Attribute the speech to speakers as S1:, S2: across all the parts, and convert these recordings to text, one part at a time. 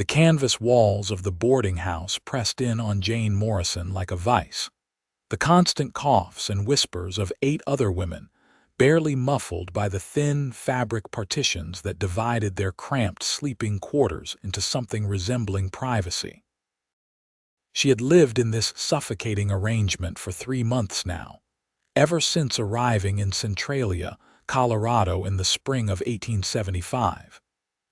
S1: The canvas walls of the boarding house pressed in on Jane Morrison like a vice. The constant coughs and whispers of 8 other women, barely muffled by the thin fabric partitions that divided their cramped sleeping quarters into something resembling privacy. She had lived in this suffocating arrangement for 3 months now, ever since arriving in Centralia, Colorado in the spring of 1875.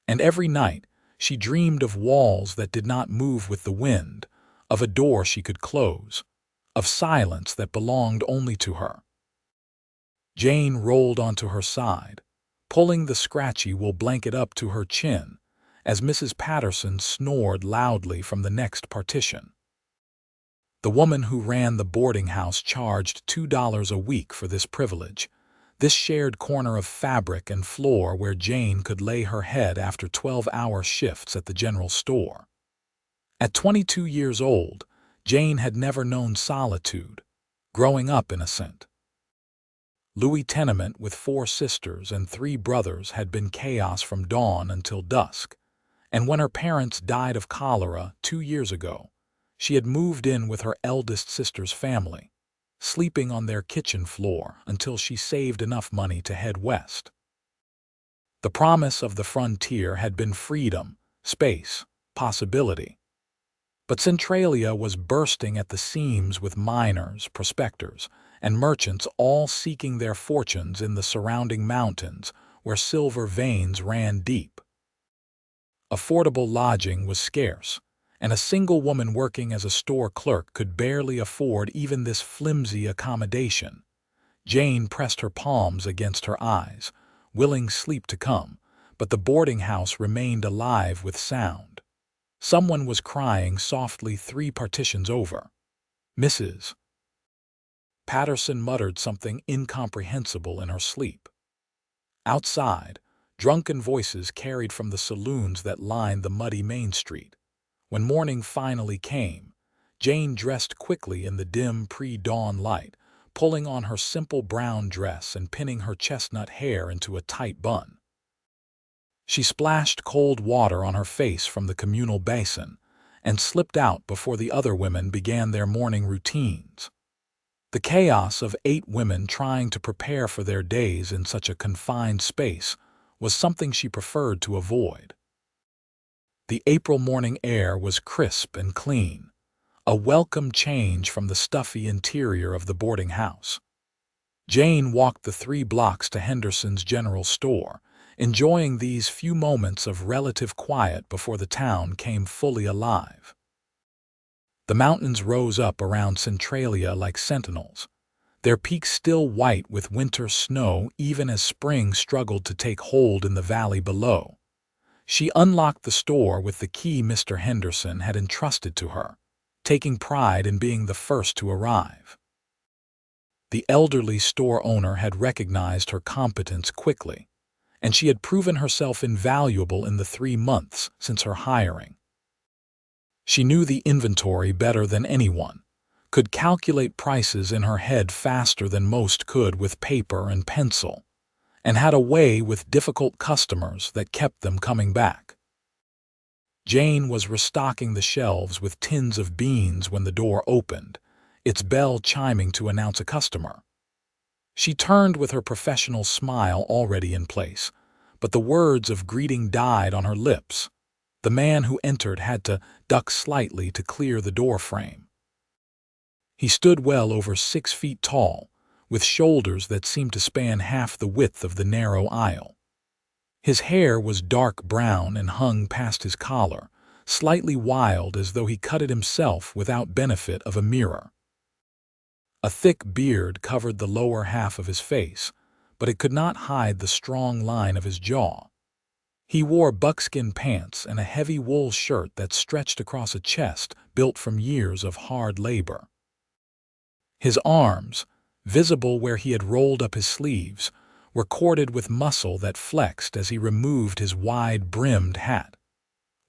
S1: And every night she dreamed of walls that did not move with the wind, of a door she could close, of silence that belonged only to her. Jane rolled onto her side, pulling the scratchy wool blanket up to her chin, as Mrs. Patterson snored loudly from the next partition. The woman who ran the boarding house charged $2 a week for this privilege, this shared corner of fabric and floor where Jane could lay her head after 12-hour shifts at the general store. At 22 years old, Jane had never known solitude, growing up innocent. Louis' tenement with 4 sisters and 3 brothers had been chaos from dawn until dusk, and when her parents died of cholera 2 years ago, she had moved in with her eldest sister's family, sleeping on their kitchen floor until she saved enough money to head west. The promise of the frontier had been freedom, space, possibility. But Centralia was bursting at the seams with miners, prospectors, and merchants all seeking their fortunes in the surrounding mountains where silver veins ran deep. Affordable lodging was scarce, and a single woman working as a store clerk could barely afford even this flimsy accommodation. Jane pressed her palms against her eyes, willing sleep to come, but the boarding house remained alive with sound. Someone was crying softly 3 partitions over. Mrs. Patterson muttered something incomprehensible in her sleep. Outside, drunken voices carried from the saloons that lined the muddy Main Street. When morning finally came, Jane dressed quickly in the dim pre-dawn light, pulling on her simple brown dress and pinning her chestnut hair into a tight bun. She splashed cold water on her face from the communal basin and slipped out before the other women began their morning routines. The chaos of 8 women trying to prepare for their days in such a confined space was something she preferred to avoid. The April morning air was crisp and clean, a welcome change from the stuffy interior of the boarding house. Jane walked the 3 blocks to Henderson's general store, enjoying these few moments of relative quiet before the town came fully alive. The mountains rose up around Centralia like sentinels, their peaks still white with winter snow even as spring struggled to take hold in the valley below. She unlocked the store with the key Mr. Henderson had entrusted to her, taking pride in being the first to arrive. The elderly store owner had recognized her competence quickly, and she had proven herself invaluable in the 3 months since her hiring. She knew the inventory better than anyone, could calculate prices in her head faster than most could with paper and pencil, and had a way with difficult customers that kept them coming back. Jane was restocking the shelves with tins of beans when the door opened, its bell chiming to announce a customer. She turned with her professional smile already in place, but the words of greeting died on her lips. The man who entered had to duck slightly to clear the door frame. He stood well over 6 feet tall, with shoulders that seemed to span half the width of the narrow aisle. His hair was dark brown and hung past his collar, slightly wild as though he cut it himself without benefit of a mirror. A thick beard covered the lower half of his face, but it could not hide the strong line of his jaw. He wore buckskin pants and a heavy wool shirt that stretched across a chest built from years of hard labor. His arms, visible where he had rolled up his sleeves, were corded with muscle that flexed as he removed his wide-brimmed hat.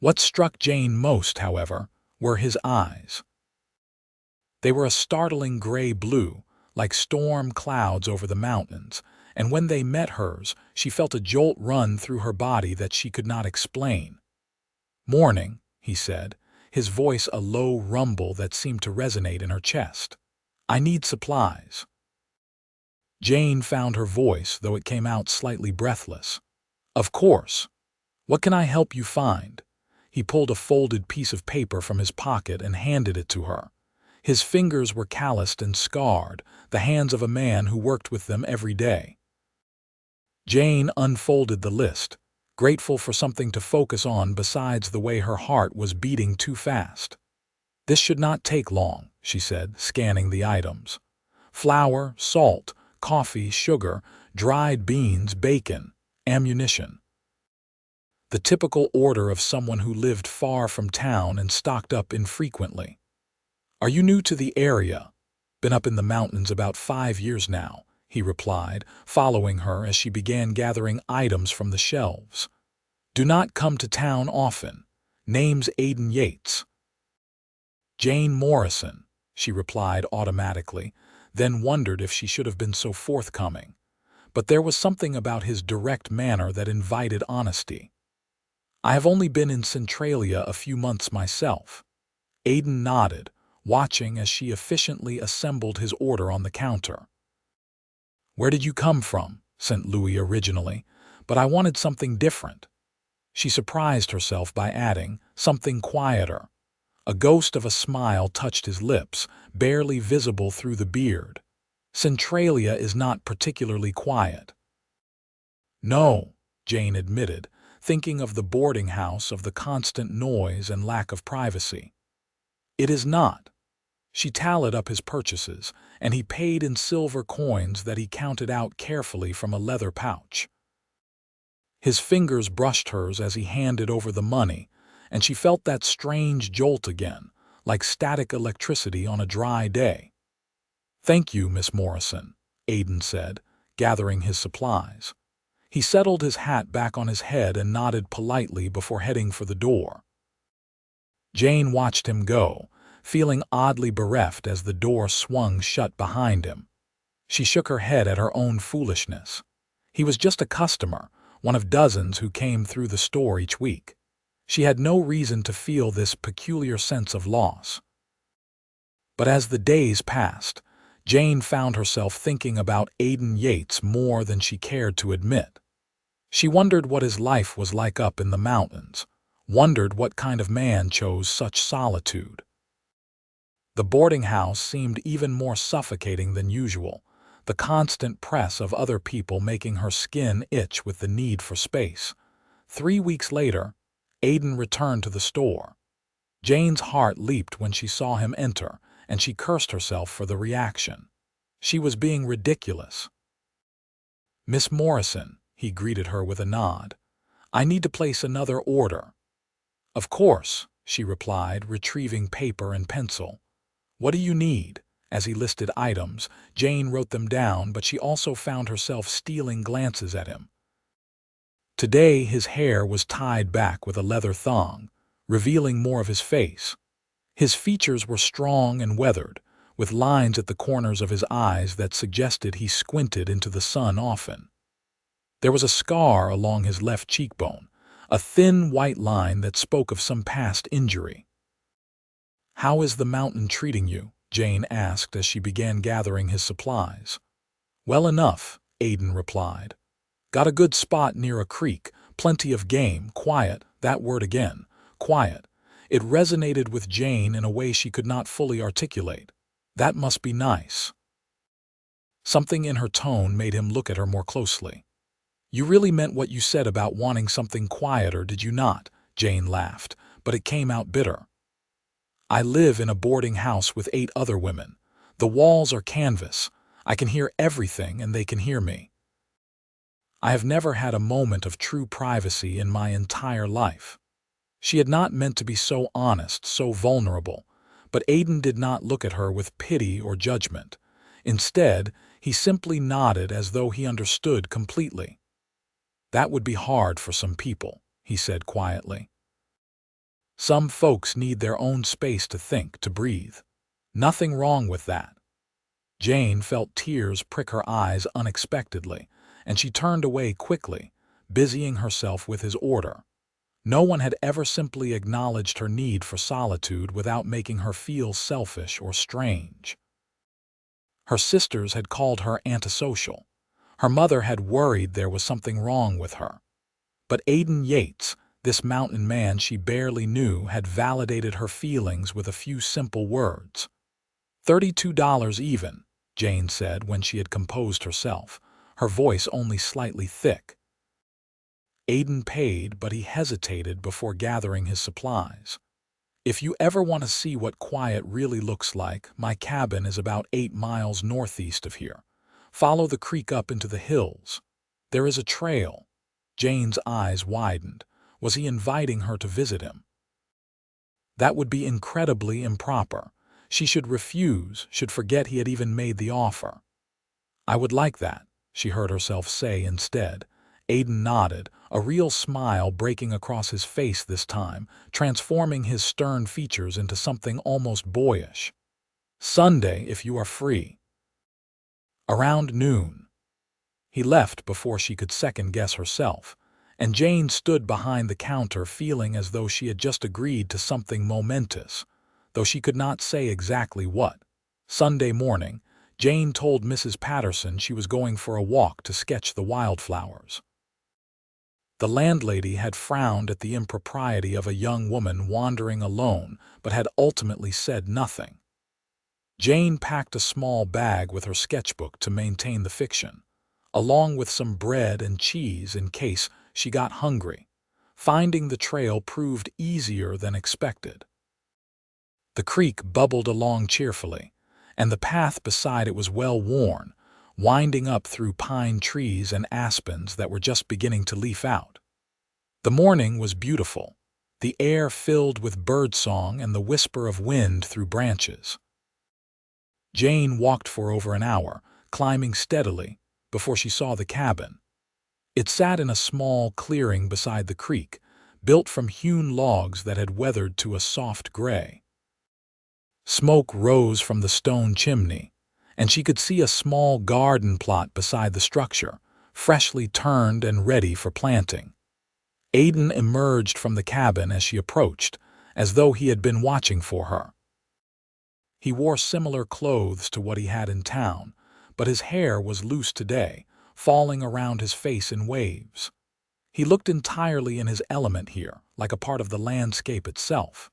S1: What struck Jane most, however, were his eyes. They were a startling gray-blue, like storm clouds over the mountains, and when they met hers, she felt a jolt run through her body that she could not explain. Morning, he said, his voice a low rumble that seemed to resonate in her chest. "I need supplies." Jane found her voice, though it came out slightly breathless. "Of course. What can I help you find?" He pulled a folded piece of paper from his pocket and handed it to her. His fingers were calloused and scarred, the hands of a man who worked with them every day. Jane unfolded the list, grateful for something to focus on besides the way her heart was beating too fast. "This should not take long," she said, scanning the items. "Flour, salt, coffee, sugar, dried beans, bacon, ammunition." The typical order of someone who lived far from town and stocked up infrequently. "Are you new to the area?" "Been up in the mountains about 5 years now," he replied, following her as she began gathering items from the shelves. "Do not come to town often. Name's Aiden Yates." "Jane Morrison," she replied automatically, then wondered if she should have been so forthcoming. But there was something about his direct manner that invited honesty. "I have only been in Centralia a few months myself." Aiden nodded, watching as she efficiently assembled his order on the counter. "Where did you come from?" St. Louis originally, but I wanted something different. She surprised herself by adding, "something quieter." A ghost of a smile touched his lips, barely visible through the beard. "Centralia is not particularly quiet." "No," Jane admitted, thinking of the boarding house, of the constant noise and lack of privacy. "It is not." She tallied up his purchases, and he paid in silver coins that he counted out carefully from a leather pouch. His fingers brushed hers as he handed over the money, and she felt that strange jolt again, like static electricity on a dry day. "Thank you, Miss Morrison," Aiden said, gathering his supplies. He settled his hat back on his head and nodded politely before heading for the door. Jane watched him go, feeling oddly bereft as the door swung shut behind him. She shook her head at her own foolishness. He was just a customer, one of dozens who came through the store each week. She had no reason to feel this peculiar sense of loss. But as the days passed, Jane found herself thinking about Aiden Yates more than she cared to admit. She wondered what his life was like up in the mountains, wondered what kind of man chose such solitude. The boarding house seemed even more suffocating than usual, the constant press of other people making her skin itch with the need for space. 3 weeks later, Aiden returned to the store. Jane's heart leaped when she saw him enter, and she cursed herself for the reaction. She was being ridiculous. "Miss Morrison," he greeted her with a nod. "I need to place another order." "Of course," she replied, retrieving paper and pencil. "What do you need?" As he listed items, Jane wrote them down, but she also found herself stealing glances at him. Today his hair was tied back with a leather thong, revealing more of his face. His features were strong and weathered, with lines at the corners of his eyes that suggested he squinted into the sun often. There was a scar along his left cheekbone, a thin white line that spoke of some past injury. "How is the mountain treating you?" Jane asked as she began gathering his supplies. "Well enough," Aiden replied. "Got a good spot near a creek, plenty of game, quiet," that word again, quiet. It resonated with Jane in a way she could not fully articulate. "That must be nice." Something in her tone made him look at her more closely. "You really meant what you said about wanting something quieter, did you not?" Jane laughed, but it came out bitter. "I live in a boarding house with 8 other women. The walls are canvas. I can hear everything and they can hear me. I have never had a moment of true privacy in my entire life." She had not meant to be so honest, so vulnerable, but Aiden did not look at her with pity or judgment. Instead, he simply nodded as though he understood completely. "That would be hard for some people," he said quietly. "Some folks need their own space to think, to breathe. Nothing wrong with that." Jane felt tears prick her eyes unexpectedly, and she turned away quickly, busying herself with his order. No one had ever simply acknowledged her need for solitude without making her feel selfish or strange. Her sisters had called her antisocial. Her mother had worried there was something wrong with her. But Aiden Yates, this mountain man she barely knew, had validated her feelings with a few simple words. $32 even, Jane said when she had composed herself, her voice only slightly thick. Aiden paid, but he hesitated before gathering his supplies. If you ever want to see what quiet really looks like, my cabin is about 8 miles northeast of here. Follow the creek up into the hills. There is a trail. Jane's eyes widened. Was he inviting her to visit him? That would be incredibly improper. She should refuse, should forget he had even made the offer. I would like that, she heard herself say instead. Aiden nodded, a real smile breaking across his face this time, transforming his stern features into something almost boyish. Sunday, if you are free. Around noon. He left before she could second-guess herself, and Jane stood behind the counter feeling as though she had just agreed to something momentous, though she could not say exactly what. Sunday morning, Jane told Mrs. Patterson she was going for a walk to sketch the wildflowers. The landlady had frowned at the impropriety of a young woman wandering alone, but had ultimately said nothing. Jane packed a small bag with her sketchbook to maintain the fiction, along with some bread and cheese in case she got hungry. Finding the trail proved easier than expected. The creek bubbled along cheerfully, and the path beside it was well worn, winding up through pine trees and aspens that were just beginning to leaf out. The morning was beautiful, the air filled with birdsong and the whisper of wind through branches. Jane walked for over an hour, climbing steadily, before she saw the cabin. It sat in a small clearing beside the creek, built from hewn logs that had weathered to a soft gray. Smoke rose from the stone chimney, and she could see a small garden plot beside the structure, freshly turned and ready for planting. Aiden emerged from the cabin as she approached, as though he had been watching for her. He wore similar clothes to what he had in town, but his hair was loose today, falling around his face in waves. He looked entirely in his element here, like a part of the landscape itself.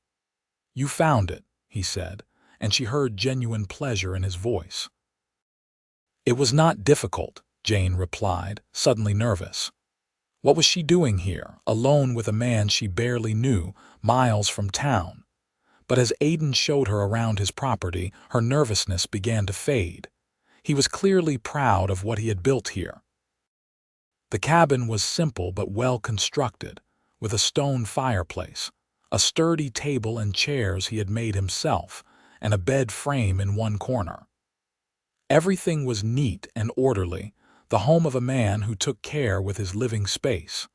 S1: "You found it," he said, and she heard genuine pleasure in his voice. "It was not difficult," Jane replied, suddenly nervous. What was she doing here, alone with a man she barely knew, miles from town? But as Aiden showed her around his property, her nervousness began to fade. He was clearly proud of what he had built here. The cabin was simple but well constructed, with a stone fireplace, a sturdy table and chairs he had made himself, and a bed frame in one corner. Everything was neat and orderly, the home of a man who took care with his living space.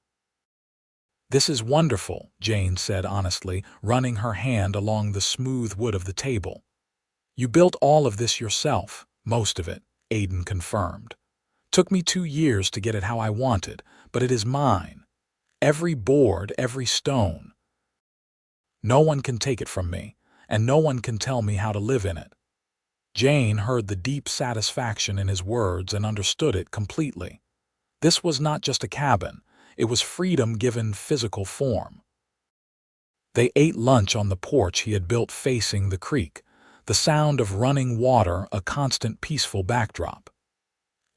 S1: "This is wonderful," Jane said honestly, running her hand along the smooth wood of the table. "You built all of this yourself." "Most of it," Aiden confirmed. "Took me 2 years to get it how I wanted, but it is mine. Every board, every stone. No one can take it from me, and no one can tell me how to live in it." Jane heard the deep satisfaction in his words and understood it completely. This was not just a cabin, it was freedom given physical form. They ate lunch on the porch he had built facing the creek, the sound of running water a constant peaceful backdrop.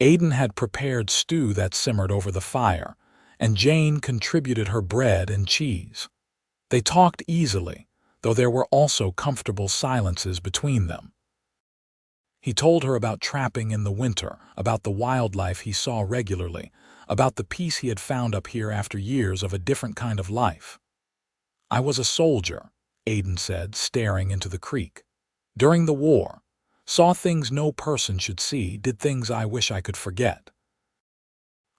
S1: Aiden had prepared stew that simmered over the fire, and Jane contributed her bread and cheese. They talked easily, though there were also comfortable silences between them. He told her about trapping in the winter, about the wildlife he saw regularly, about the peace he had found up here after years of a different kind of life. "I was a soldier," Aiden said, staring into the creek. "During the war. Saw things no person should see, did things I wish I could forget.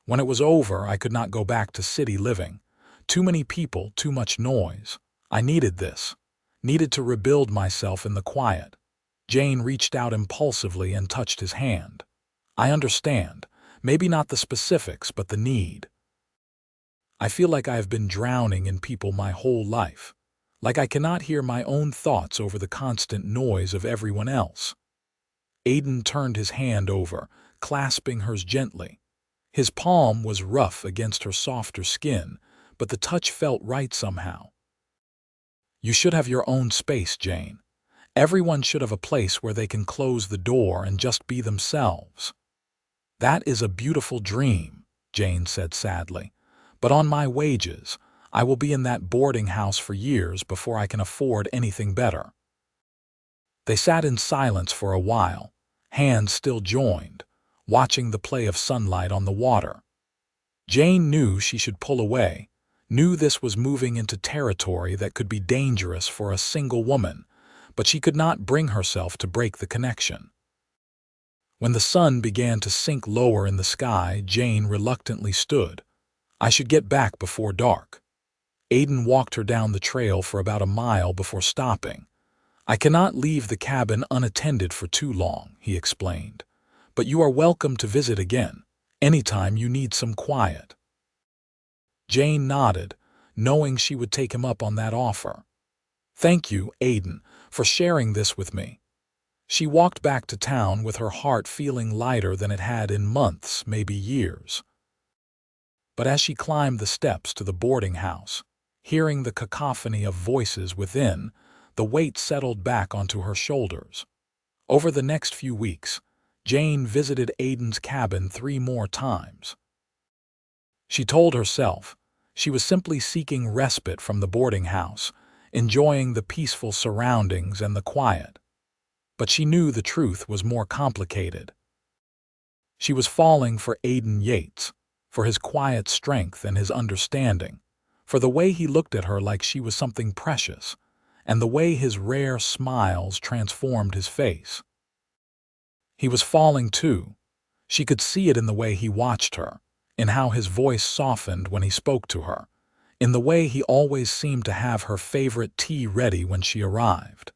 S1: When it was over, I could not go back to city living. Too many people, too much noise. I needed this. Needed to rebuild myself in the quiet." Jane reached out impulsively and touched his hand. "I understand. Maybe not the specifics, but the need." I feel like I have been drowning in people my whole life, like I cannot hear my own thoughts over the constant noise of everyone else." Aiden turned his hand over, clasping hers gently. His palm was rough against her softer skin, but the touch felt right somehow. "You should have your own space, Jane. Everyone should have a place where they can close the door and just be themselves." "That is a beautiful dream," Jane said sadly. "But on my wages, I will be in that boarding house for years before I can afford anything better." They sat in silence for a while, hands still joined, watching the play of sunlight on the water. Jane knew she should pull away, knew this was moving into territory that could be dangerous for a single woman, but she could not bring herself to break the connection. When the sun began to sink lower in the sky, Jane reluctantly stood. "I should get back before dark." Aiden walked her down the trail for about a mile before stopping. "I cannot leave the cabin unattended for too long," he explained. "But you are welcome to visit again, anytime you need some quiet." Jane nodded, knowing she would take him up on that offer. "Thank you, Aiden, for sharing this with me." She walked back to town with her heart feeling lighter than it had in months, maybe years. But as she climbed the steps to the boarding house, hearing the cacophony of voices within, the weight settled back onto her shoulders. Over the next few weeks, Jane visited Aiden's cabin 3 more times. She told herself she was simply seeking respite from the boarding house, enjoying the peaceful surroundings and the quiet. But she knew the truth was more complicated. She was falling for Aiden Yates, for his quiet strength and his understanding, for the way he looked at her like she was something precious, and the way his rare smiles transformed his face. He was falling too. She could see it in the way he watched her, in how his voice softened when he spoke to her, in the way he always seemed to have her favorite tea ready when she arrived.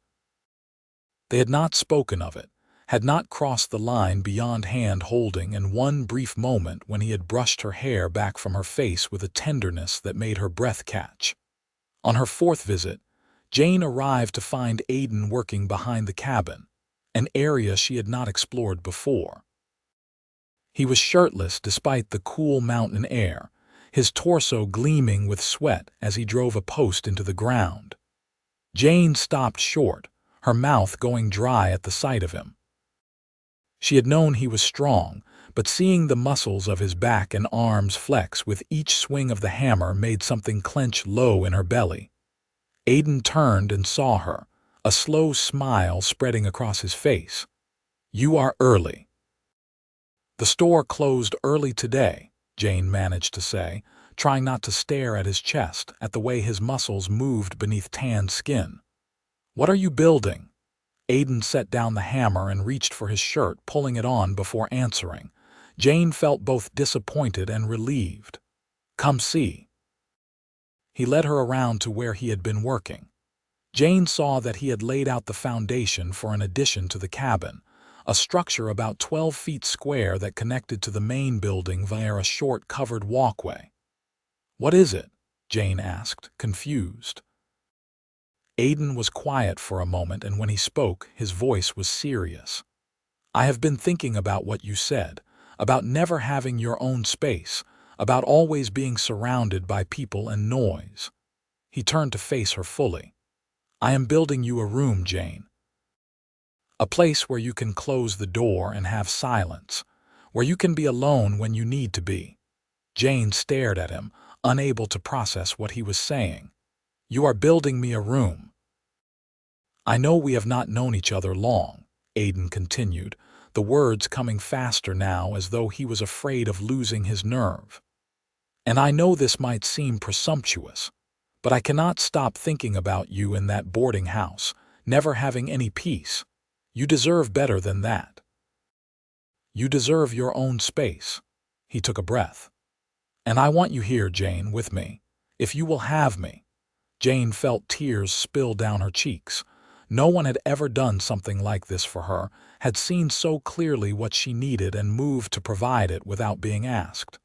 S1: They had not spoken of it, had not crossed the line beyond hand-holding in one brief moment when he had brushed her hair back from her face with a tenderness that made her breath catch. On her 4th visit, Jane arrived to find Aiden working behind the cabin, an area she had not explored before. He was shirtless despite the cool mountain air, his torso gleaming with sweat as he drove a post into the ground. Jane stopped short, her mouth going dry at the sight of him. She had known he was strong, but seeing the muscles of his back and arms flex with each swing of the hammer made something clench low in her belly. Aiden turned and saw her, a slow smile spreading across his face. "You are early." "The store closed early today," Jane managed to say, trying not to stare at his chest, at the way his muscles moved beneath tanned skin. "What are you building?" Aiden set down the hammer and reached for his shirt, pulling it on before answering. Jane felt both disappointed and relieved. "Come see." He led her around to where he had been working. Jane saw that he had laid out the foundation for an addition to the cabin, a structure about 12 feet square that connected to the main building via a short covered walkway. "What is it?" Jane asked, confused. Aiden was quiet for a moment, and when he spoke, his voice was serious. "I have been thinking about what you said, about never having your own space, about always being surrounded by people and noise." He turned to face her fully. "I am building you a room, Jane. A place where you can close the door and have silence, where you can be alone when you need to be." Jane stared at him, unable to process what he was saying. "You are building me a room." "I know we have not known each other long," Aiden continued, the words coming faster now as though he was afraid of losing his nerve. "And I know this might seem presumptuous, but I cannot stop thinking about you in that boarding house, never having any peace. You deserve better than that. You deserve your own space." He took a breath. "And I want you here, Jane, with me, if you will have me." Jane felt tears spill down her cheeks. No one had ever done something like this for her, had seen so clearly what she needed and moved to provide it without being asked.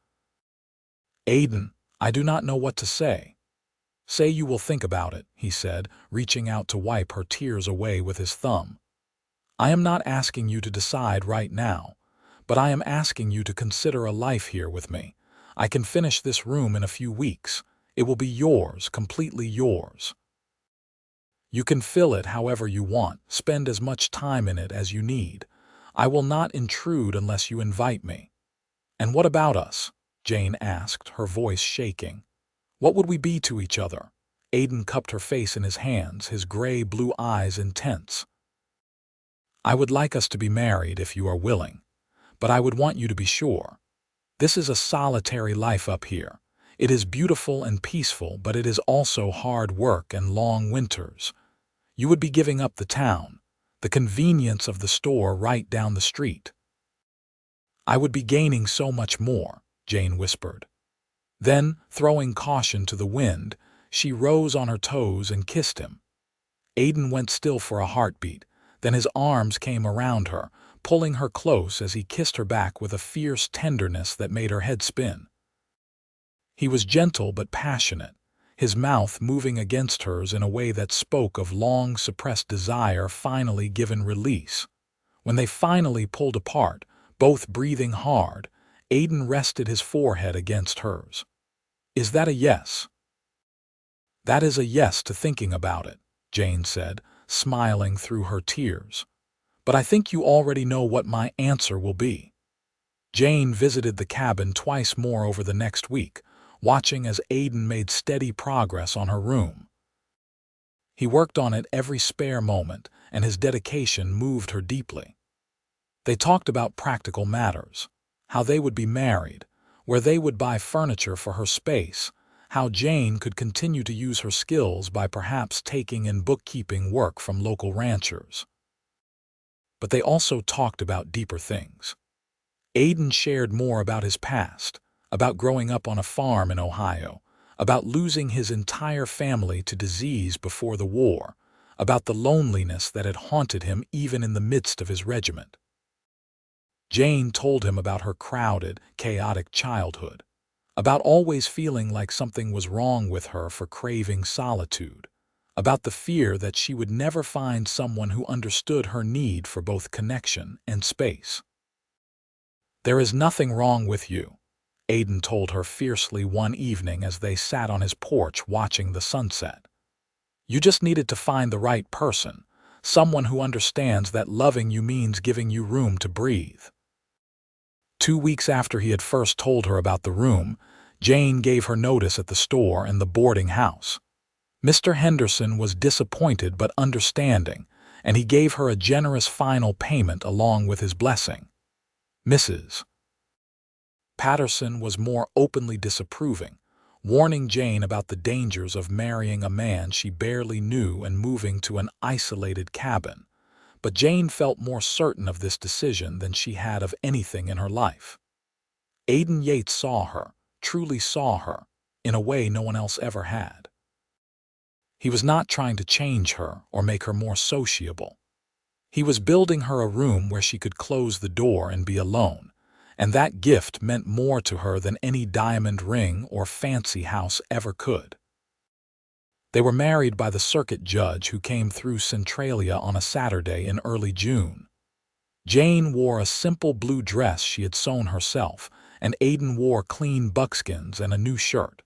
S1: "Aiden, I do not know what to say. Say you will think about it, he said, reaching out to wipe her tears away with his thumb. I am not asking you to decide right now, but I am asking you to consider a life here with me. I can finish this room in a few weeks. It will be yours, completely yours. You can fill it however you want, spend as much time in it as you need. I will not intrude unless you invite me. And what about us? Jane asked, her voice shaking. What would we be to each other? Aiden cupped her face in his hands, his gray-blue eyes intense. I would like us to be married if you are willing, but I would want you to be sure. This is a solitary life up here. It is beautiful and peaceful, but it is also hard work and long winters. You would be giving up the town, the convenience of the store right down the street. I would be gaining so much more, Jane whispered. Then, throwing caution to the wind, she rose on her toes and kissed him. Aiden went still for a heartbeat, then his arms came around her, pulling her close as he kissed her back with a fierce tenderness that made her head spin. He was gentle but passionate, his mouth moving against hers in a way that spoke of long-suppressed desire finally given release. When they finally pulled apart, both breathing hard, Aiden rested his forehead against hers. Is that a yes? That is a yes to thinking about it, Jane said, smiling through her tears. But I think you already know what my answer will be. Jane visited the cabin twice more over the next week, watching as Aiden made steady progress on her room. He worked on it every spare moment, and his dedication moved her deeply. They talked about practical matters, how they would be married, where they would buy furniture for her space, how Jane could continue to use her skills by perhaps taking in bookkeeping work from local ranchers. But they also talked about deeper things. Aiden shared more about his past, about growing up on a farm in Ohio, about losing his entire family to disease before the war, about the loneliness that had haunted him even in the midst of his regiment. Jane told him about her crowded, chaotic childhood, about always feeling like something was wrong with her for craving solitude, about the fear that she would never find someone who understood her need for both connection and space. There is nothing wrong with you, Aiden told her fiercely one evening as they sat on his porch watching the sunset. You just needed to find the right person, someone who understands that loving you means giving you room to breathe. 2 weeks after he had first told her about the room, Jane gave her notice at the store and the boarding house. Mr. Henderson was disappointed but understanding, and he gave her a generous final payment along with his blessing. Mrs. Patterson was more openly disapproving, warning Jane about the dangers of marrying a man she barely knew and moving to an isolated cabin. But Jane felt more certain of this decision than she had of anything in her life. Aiden Yates saw her, truly saw her, in a way no one else ever had. He was not trying to change her or make her more sociable. He was building her a room where she could close the door and be alone, and that gift meant more to her than any diamond ring or fancy house ever could. They were married by the circuit judge who came through Centralia on a Saturday in early June. Jane wore a simple blue dress she had sewn herself, and Aiden wore clean buckskins and a new shirt.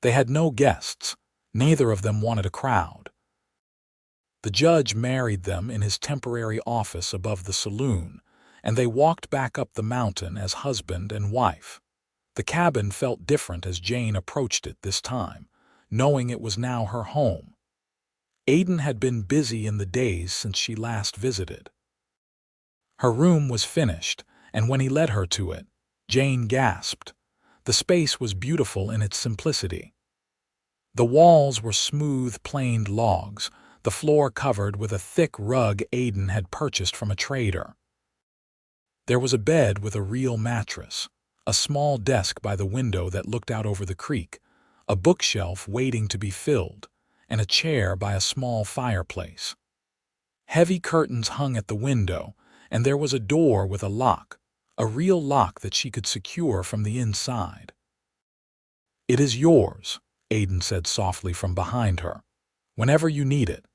S1: They had no guests. Neither of them wanted a crowd. The judge married them in his temporary office above the saloon, and they walked back up the mountain as husband and wife. The cabin felt different as Jane approached it this time, knowing it was now her home. Aiden had been busy in the days since she last visited. Her room was finished, and when he led her to it, Jane gasped. The space was beautiful in its simplicity. The walls were smooth, planed logs, the floor covered with a thick rug Aiden had purchased from a trader. There was a bed with a real mattress, a small desk by the window that looked out over the creek, a bookshelf waiting to be filled, and a chair by a small fireplace. Heavy curtains hung at the window, and there was a door with a lock, a real lock that she could secure from the inside. "It is yours," Aiden said softly from behind her. "Whenever you need it.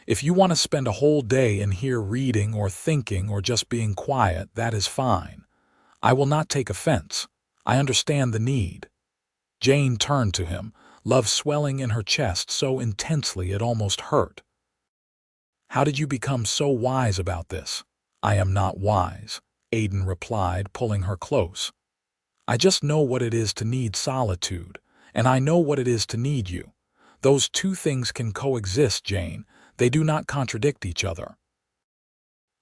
S1: If you want to spend a whole day in here reading or thinking or just being quiet, that is fine. I will not take offense. I understand the need." Jane turned to him, love swelling in her chest so intensely it almost hurt. "How did you become so wise about this?" "I am not wise," Aiden replied, pulling her close. "I just know what it is to need solitude, and I know what it is to need you. Those two things can coexist, Jane. They do not contradict each other."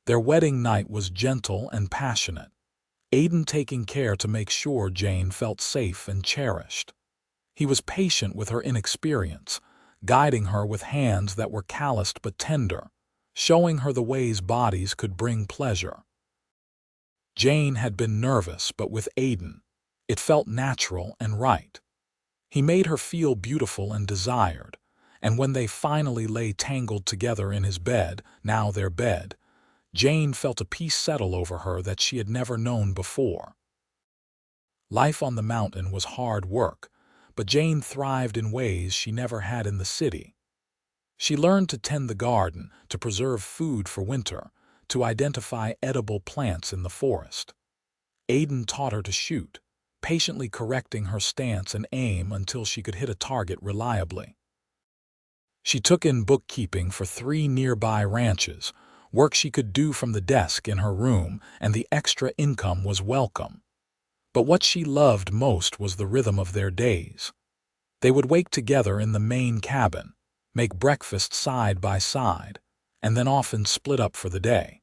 S1: Their wedding night was gentle and passionate, Aiden taking care to make sure Jane felt safe and cherished. He was patient with her inexperience, guiding her with hands that were calloused but tender, showing her the ways bodies could bring pleasure. Jane had been nervous, but with Aiden, it felt natural and right. He made her feel beautiful and desired, and when they finally lay tangled together in his bed, now their bed, Jane felt a peace settle over her that she had never known before. Life on the mountain was hard work, but Jane thrived in ways she never had in the city. She learned to tend the garden, to preserve food for winter, to identify edible plants in the forest. Aiden taught her to shoot, patiently correcting her stance and aim until she could hit a target reliably. She took in bookkeeping for 3 nearby ranches, work she could do from the desk in her room, and the extra income was welcome. But what she loved most was the rhythm of their days. They would wake together in the main cabin, make breakfast side by side, and then often split up for the day.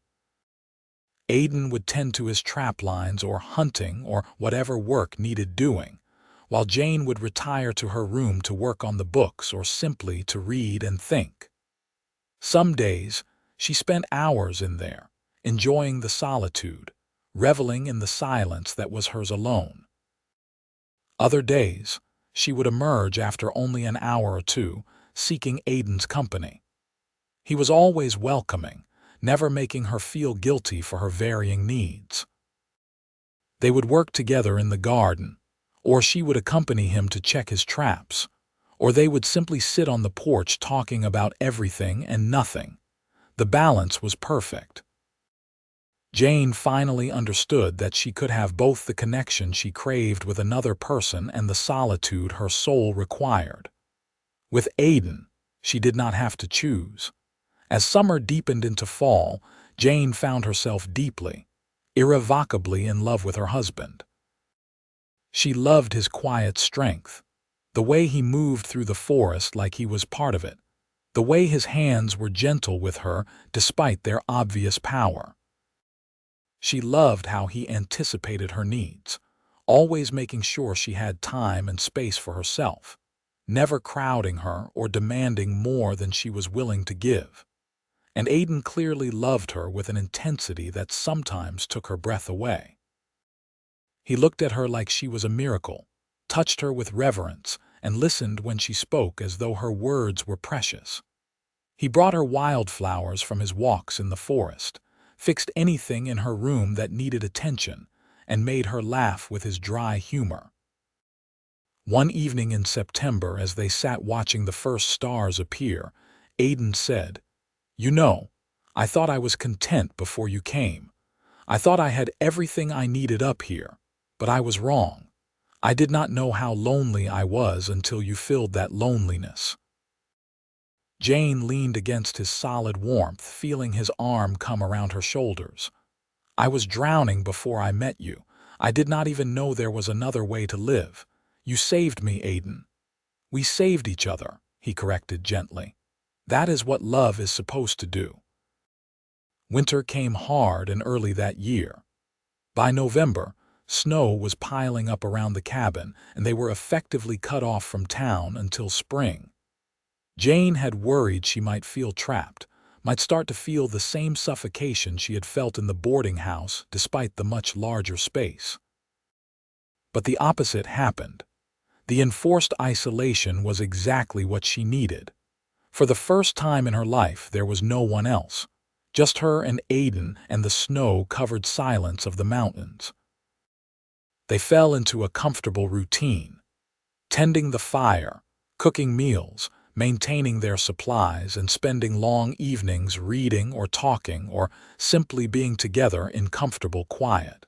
S1: Aiden would tend to his trap lines or hunting or whatever work needed doing, while Jane would retire to her room to work on the books or simply to read and think. Some days, she spent hours in there, enjoying the solitude, reveling in the silence that was hers alone. Other days, she would emerge after only an hour or two, seeking Aiden's company. He was always welcoming, never making her feel guilty for her varying needs. They would work together in the garden, or she would accompany him to check his traps, or they would simply sit on the porch talking about everything and nothing. The balance was perfect. Jane finally understood that she could have both the connection she craved with another person and the solitude her soul required. With Aiden, she did not have to choose. As summer deepened into fall, Jane found herself deeply, irrevocably in love with her husband. She loved his quiet strength, the way he moved through the forest like he was part of it, the way his hands were gentle with her despite their obvious power. She loved how he anticipated her needs, always making sure she had time and space for herself, never crowding her or demanding more than she was willing to give. And Aiden clearly loved her with an intensity that sometimes took her breath away. He looked at her like she was a miracle, touched her with reverence, and listened when she spoke as though her words were precious. He brought her wildflowers from his walks in the forest, fixed anything in her room that needed attention, and made her laugh with his dry humor. One evening in September, as they sat watching the first stars appear, Aiden said, "You know, I thought I was content before you came. I thought I had everything I needed up here, but I was wrong. I did not know how lonely I was until you filled that loneliness." Jane leaned against his solid warmth, feeling his arm come around her shoulders. "I was drowning before I met you. I did not even know there was another way to live. You saved me, Aiden." "We saved each other," he corrected gently. "That is what love is supposed to do." Winter came hard and early that year. By November, snow was piling up around the cabin, and they were effectively cut off from town until spring. Jane had worried she might feel trapped, might start to feel the same suffocation she had felt in the boarding house despite the much larger space. But the opposite happened. The enforced isolation was exactly what she needed. For the first time in her life, there was no one else, just her and Aiden and the snow-covered silence of the mountains. They fell into a comfortable routine. tending the fire, cooking meals, maintaining their supplies, and spending long evenings reading or talking or simply being together in comfortable quiet.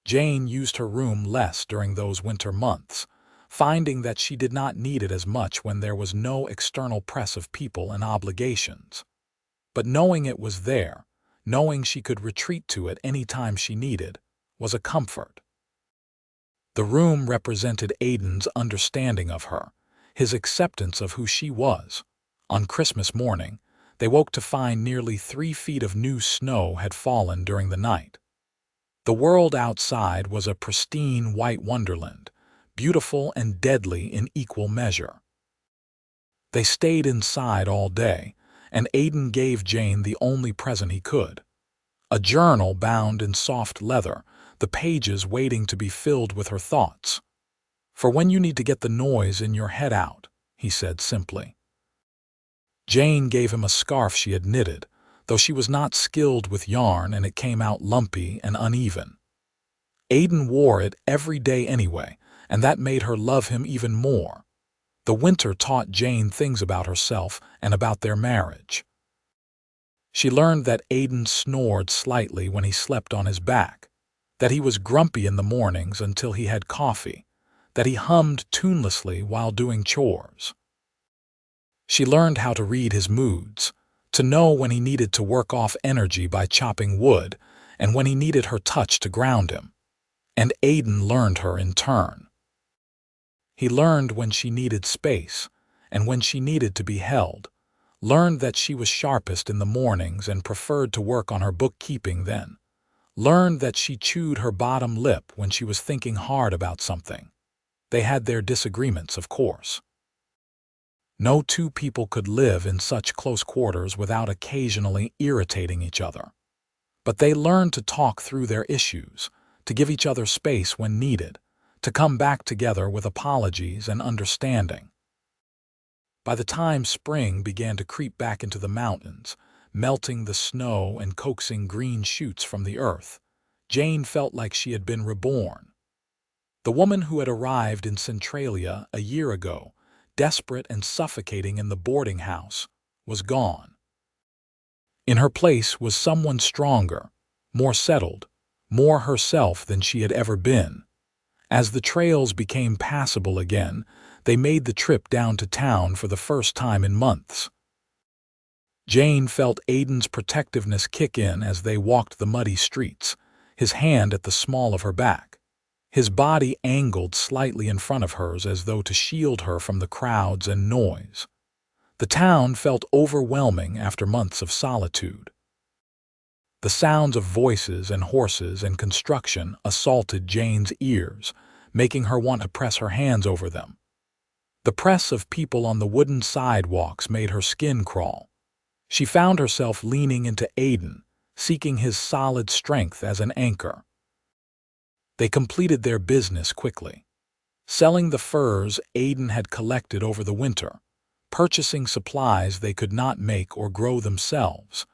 S1: Jane used her room less during those winter months, finding that she did not need it as much when there was no external press of people and obligations. But knowing it was there, knowing she could retreat to it any time she needed, was a comfort. The room represented Aiden's understanding of her, his acceptance of who she was. On Christmas morning, they woke to find nearly 3 feet of new snow had fallen during the night. The world outside was a pristine white wonderland, beautiful and deadly in equal measure. They stayed inside all day, and Aiden gave Jane the only present he could. A journal bound in soft leather, the pages waiting to be filled with her thoughts. "For when you need to get the noise in your head out," he said simply. Jane gave him a scarf she had knitted, though she was not skilled with yarn and it came out lumpy and uneven. Aiden wore it every day anyway, and that made her love him even more. The winter taught Jane things about herself and about their marriage. She learned that Aiden snored slightly when he slept on his back, that he was grumpy in the mornings until he had coffee, that he hummed tunelessly while doing chores. She learned how to read his moods, to know when he needed to work off energy by chopping wood, and when he needed her touch to ground him. And Aiden learned her in turn. He learned when she needed space, and when she needed to be held, learned that she was sharpest in the mornings and preferred to work on her bookkeeping then, learned that she chewed her bottom lip when she was thinking hard about something. They had their disagreements, of course. No two people could live in such close quarters without occasionally irritating each other. But they learned to talk through their issues, to give each other space when needed, to come back together with apologies and understanding. By the time spring began to creep back into the mountains, melting the snow and coaxing green shoots from the earth, Jane felt like she had been reborn. The woman who had arrived in Centralia a year ago, desperate and suffocating in the boarding house, was gone. In her place was someone stronger, more settled, more herself than she had ever been. As the trails became passable again, they made the trip down to town for the first time in months. Jane felt Aiden's protectiveness kick in as they walked the muddy streets, his hand at the small of her back, his body angled slightly in front of hers as though to shield her from the crowds and noise. The town felt overwhelming after months of solitude. The sounds of voices and horses and construction assaulted Jane's ears, making her want to press her hands over them. The press of people on the wooden sidewalks made her skin crawl. She found herself leaning into Aiden, seeking his solid strength as an anchor. They completed their business quickly, selling the furs Aiden had collected over the winter, purchasing supplies they could not make or grow themselves,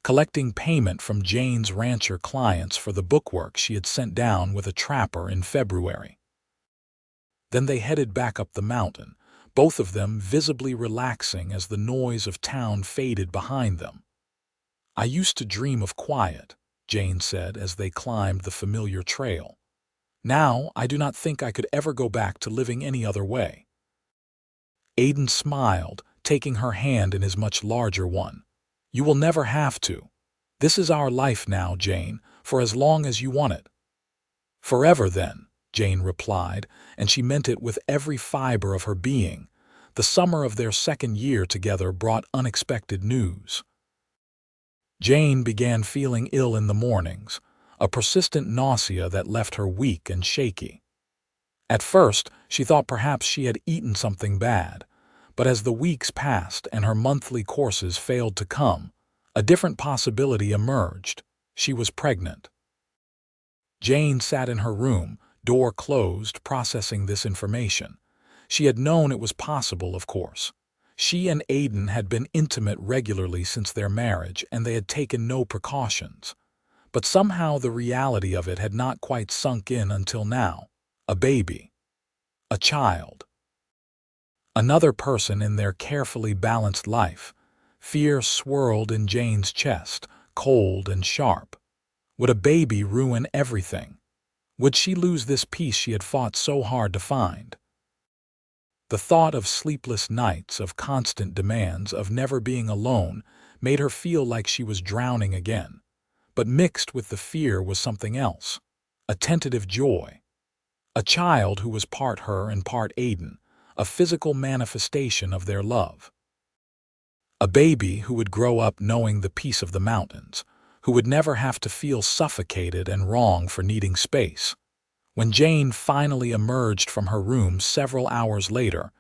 S1: collecting payment from Jane's rancher clients for the bookwork she had sent down with a trapper in February. Then they headed back up the mountain, both of them visibly relaxing as the noise of town faded behind them. "I used to dream of quiet," Jane said as they climbed the familiar trail. "Now I do not think I could ever go back to living any other way." Aiden smiled, taking her hand in his much larger one. "You will never have to. This is our life now, Jane, for as long as you want it." "Forever, then," Jane replied, and she meant it with every fiber of her being. The summer of their second year together brought unexpected news. Jane began feeling ill in the mornings, a persistent nausea that left her weak and shaky. At first, she thought perhaps she had eaten something bad, but as the weeks passed and her monthly courses failed to come, a different possibility emerged. She was pregnant. Jane sat in her room, door closed, processing this information. She had known it was possible, of course. She and Aiden had been intimate regularly since their marriage, and they had taken no precautions. But somehow the reality of it had not quite sunk in until now. A baby. A child. Another person in their carefully balanced life. Fear swirled in Jane's chest, cold and sharp. Would a baby ruin everything? Would she lose this peace she had fought so hard to find? The thought of sleepless nights, of constant demands, of never being alone, made her feel like she was drowning again. But mixed with the fear was something else, a tentative joy. A child who was part her and part Aiden, a physical manifestation of their love. A baby who would grow up knowing the peace of the mountains, who would never have to feel suffocated and wrong for needing space. When Jane finally emerged from her room several hours later,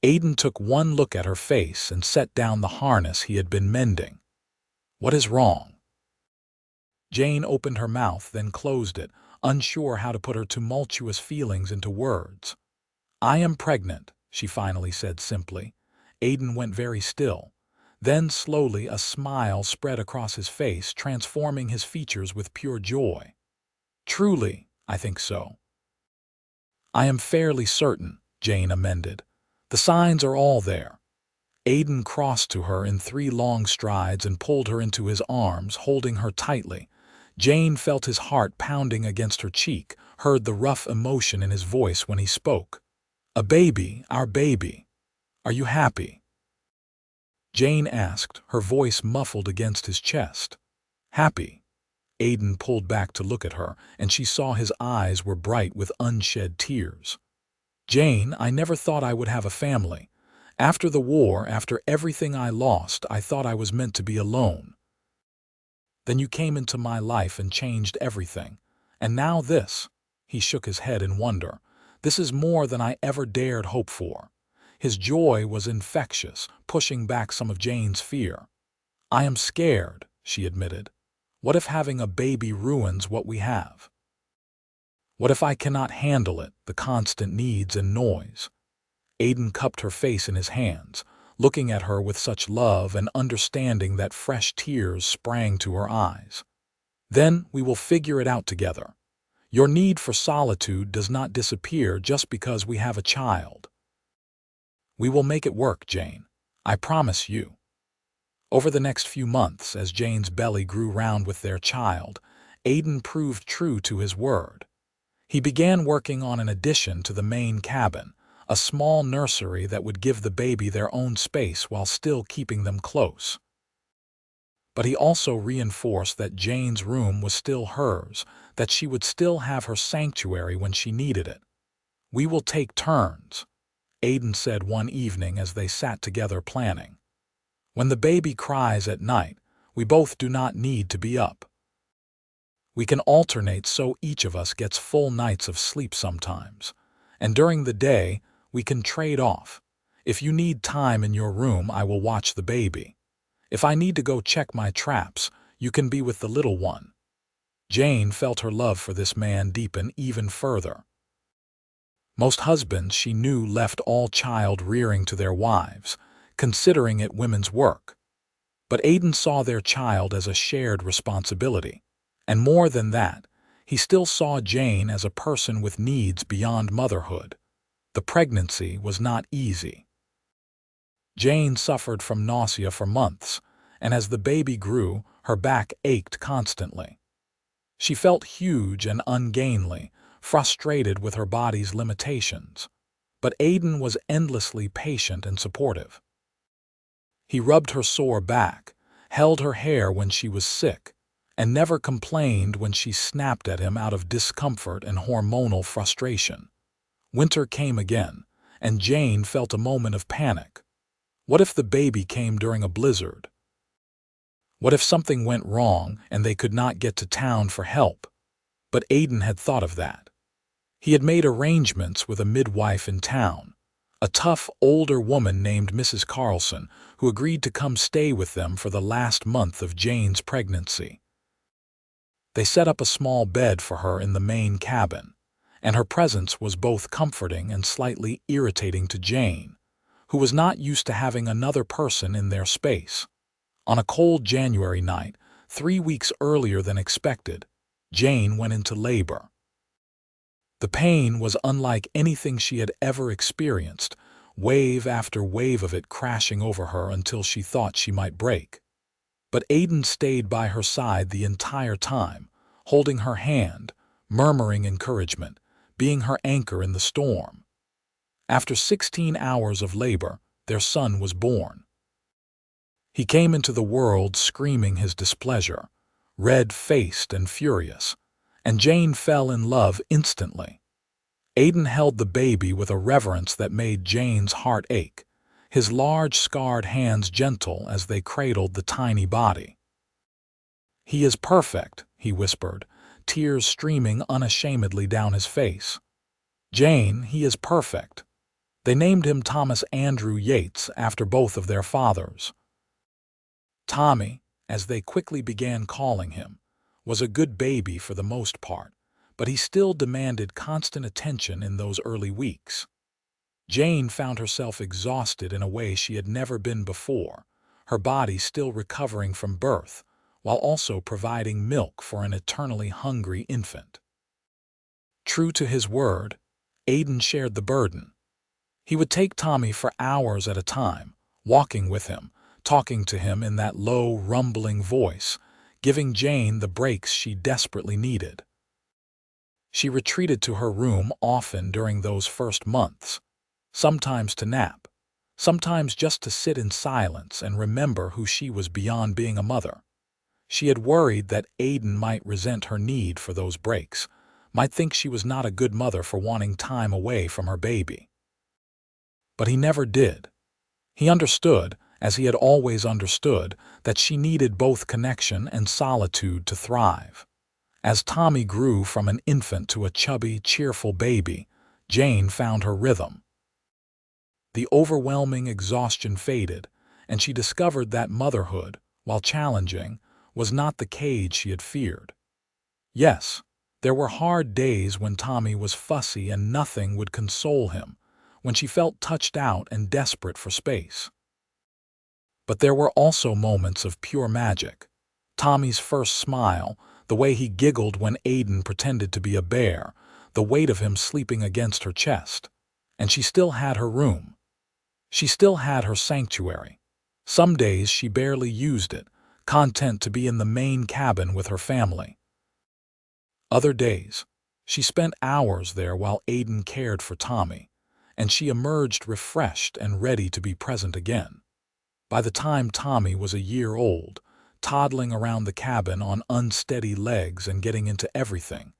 S1: Aiden took one look at her face and set down the harness he had been mending. "What is wrong?" Jane opened her mouth, then closed it, unsure how to put her tumultuous feelings into words. "I am pregnant," she finally said simply. Aiden went very still. Then slowly a smile spread across his face, transforming his features with pure joy. "Truly, I think so." "I am fairly certain," Jane amended. "The signs are all there." Aiden crossed to her in 3 long strides and pulled her into his arms, holding her tightly. Jane felt his heart pounding against her cheek, heard the rough emotion in his voice when he spoke. "A baby, our baby. Are you happy?" Jane asked, her voice muffled against his chest. "Happy?" Aiden pulled back to look at her, and she saw his eyes were bright with unshed tears. "Jane, I never thought I would have a family. After the war, after everything I lost, I thought I was meant to be alone. Then you came into my life and changed everything. And now this." He shook his head in wonder. "This is more than I ever dared hope for." His joy was infectious, pushing back some of Jane's fear. "I am scared," she admitted. "What if having a baby ruins what we have? What if I cannot handle it, the constant needs and noise?" Aiden cupped her face in his hands, looking at her with such love and understanding that fresh tears sprang to her eyes. "Then we will figure it out together. Your need for solitude does not disappear just because we have a child. We will make it work, Jane. I promise you." Over the next few months, as Jane's belly grew round with their child, Aiden proved true to his word. He began working on an addition to the main cabin, a small nursery that would give the baby their own space while still keeping them close. But he also reinforced that Jane's room was still hers, that she would still have her sanctuary when she needed it. "We will take turns," Aiden said one evening as they sat together planning. "When the baby cries at night, we both do not need to be up. We can alternate so each of us gets full nights of sleep sometimes. And during the day, we can trade off. If you need time in your room, I will watch the baby. If I need to go check my traps, you can be with the little one." Jane felt her love for this man deepen even further. Most husbands, she knew, left all child rearing to their wives, considering it women's work. But Aiden saw their child as a shared responsibility. And more than that, he still saw Jane as a person with needs beyond motherhood. The pregnancy was not easy. Jane suffered from nausea for months, and as the baby grew, her back ached constantly. She felt huge and ungainly, frustrated with her body's limitations. But Aiden was endlessly patient and supportive. He rubbed her sore back, held her hair when she was sick, and never complained when she snapped at him out of discomfort and hormonal frustration. Winter came again, and Jane felt a moment of panic. What if the baby came during a blizzard? What if something went wrong and they could not get to town for help? But Aiden had thought of that. He had made arrangements with a midwife in town, a tough, older woman named Mrs. Carlson, who agreed to come stay with them for the last month of Jane's pregnancy. They set up a small bed for her in the main cabin, and her presence was both comforting and slightly irritating to Jane, who was not used to having another person in their space. On a cold January night, 3 weeks earlier than expected, Jane went into labor. The pain was unlike anything she had ever experienced, wave after wave of it crashing over her until she thought she might break. But Aiden stayed by her side the entire time, holding her hand, murmuring encouragement, being her anchor in the storm. After 16 hours of labor, their son was born. He came into the world screaming his displeasure, red-faced and furious, and Jane fell in love instantly. Aiden held the baby with a reverence that made Jane's heart ache, his large scarred hands gentle as they cradled the tiny body. "He is perfect," he whispered, tears streaming unashamedly down his face. "Jane, he is perfect." They named him Thomas Andrew Yates after both of their fathers. Tommy, as they quickly began calling him, was a good baby for the most part, but he still demanded constant attention in those early weeks. Jane found herself exhausted in a way she had never been before, her body still recovering from birth, while also providing milk for an eternally hungry infant. True to his word, Aiden shared the burden. He would take Tommy for hours at a time, walking with him, talking to him in that low, rumbling voice, giving Jane the breaks she desperately needed. She retreated to her room often during those first months, sometimes to nap, sometimes just to sit in silence and remember who she was beyond being a mother. She had worried that Aiden might resent her need for those breaks, might think she was not a good mother for wanting time away from her baby. But he never did. He understood, as he had always understood, that she needed both connection and solitude to thrive. As Tommy grew from an infant to a chubby, cheerful baby, Jane found her rhythm. The overwhelming exhaustion faded, and she discovered that motherhood, while challenging, was not the cage she had feared. Yes, there were hard days when Tommy was fussy and nothing would console him, when she felt touched out and desperate for space. But there were also moments of pure magic. Tommy's first smile, the way he giggled when Aiden pretended to be a bear, the weight of him sleeping against her chest. And she still had her room. She still had her sanctuary. Some days she barely used it, content to be in the main cabin with her family. Other days, she spent hours there while Aiden cared for Tommy, and she emerged refreshed and ready to be present again. By the time Tommy was a year old, toddling around the cabin on unsteady legs and getting into everything,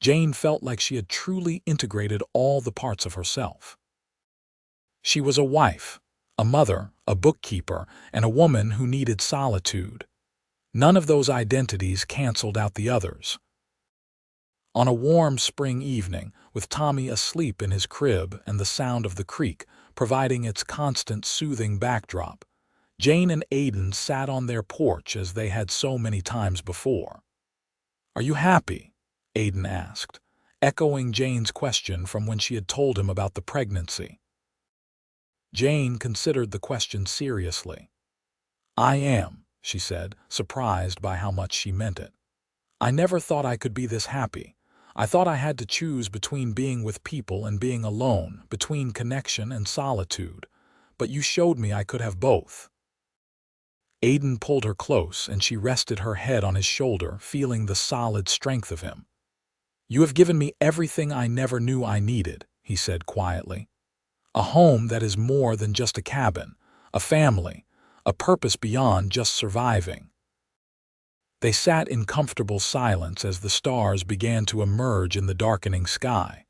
S1: Jane felt like she had truly integrated all the parts of herself. She was a wife, a mother, a bookkeeper, and a woman who needed solitude. None of those identities canceled out the others. On a warm spring evening, with Tommy asleep in his crib and the sound of the creek providing its constant soothing backdrop, Jane and Aiden sat on their porch as they had so many times before. "Are you happy?" Aiden asked, echoing Jane's question from when she had told him about the pregnancy. Jane considered the question seriously. "I am," she said, surprised by how much she meant it. "I never thought I could be this happy. I thought I had to choose between being with people and being alone, between connection and solitude. But you showed me I could have both." Aiden pulled her close and she rested her head on his shoulder, feeling the solid strength of him. "You have given me everything I never knew I needed," he said quietly. "A home that is more than just a cabin, a family, a purpose beyond just surviving." They sat in comfortable silence as the stars began to emerge in the darkening sky.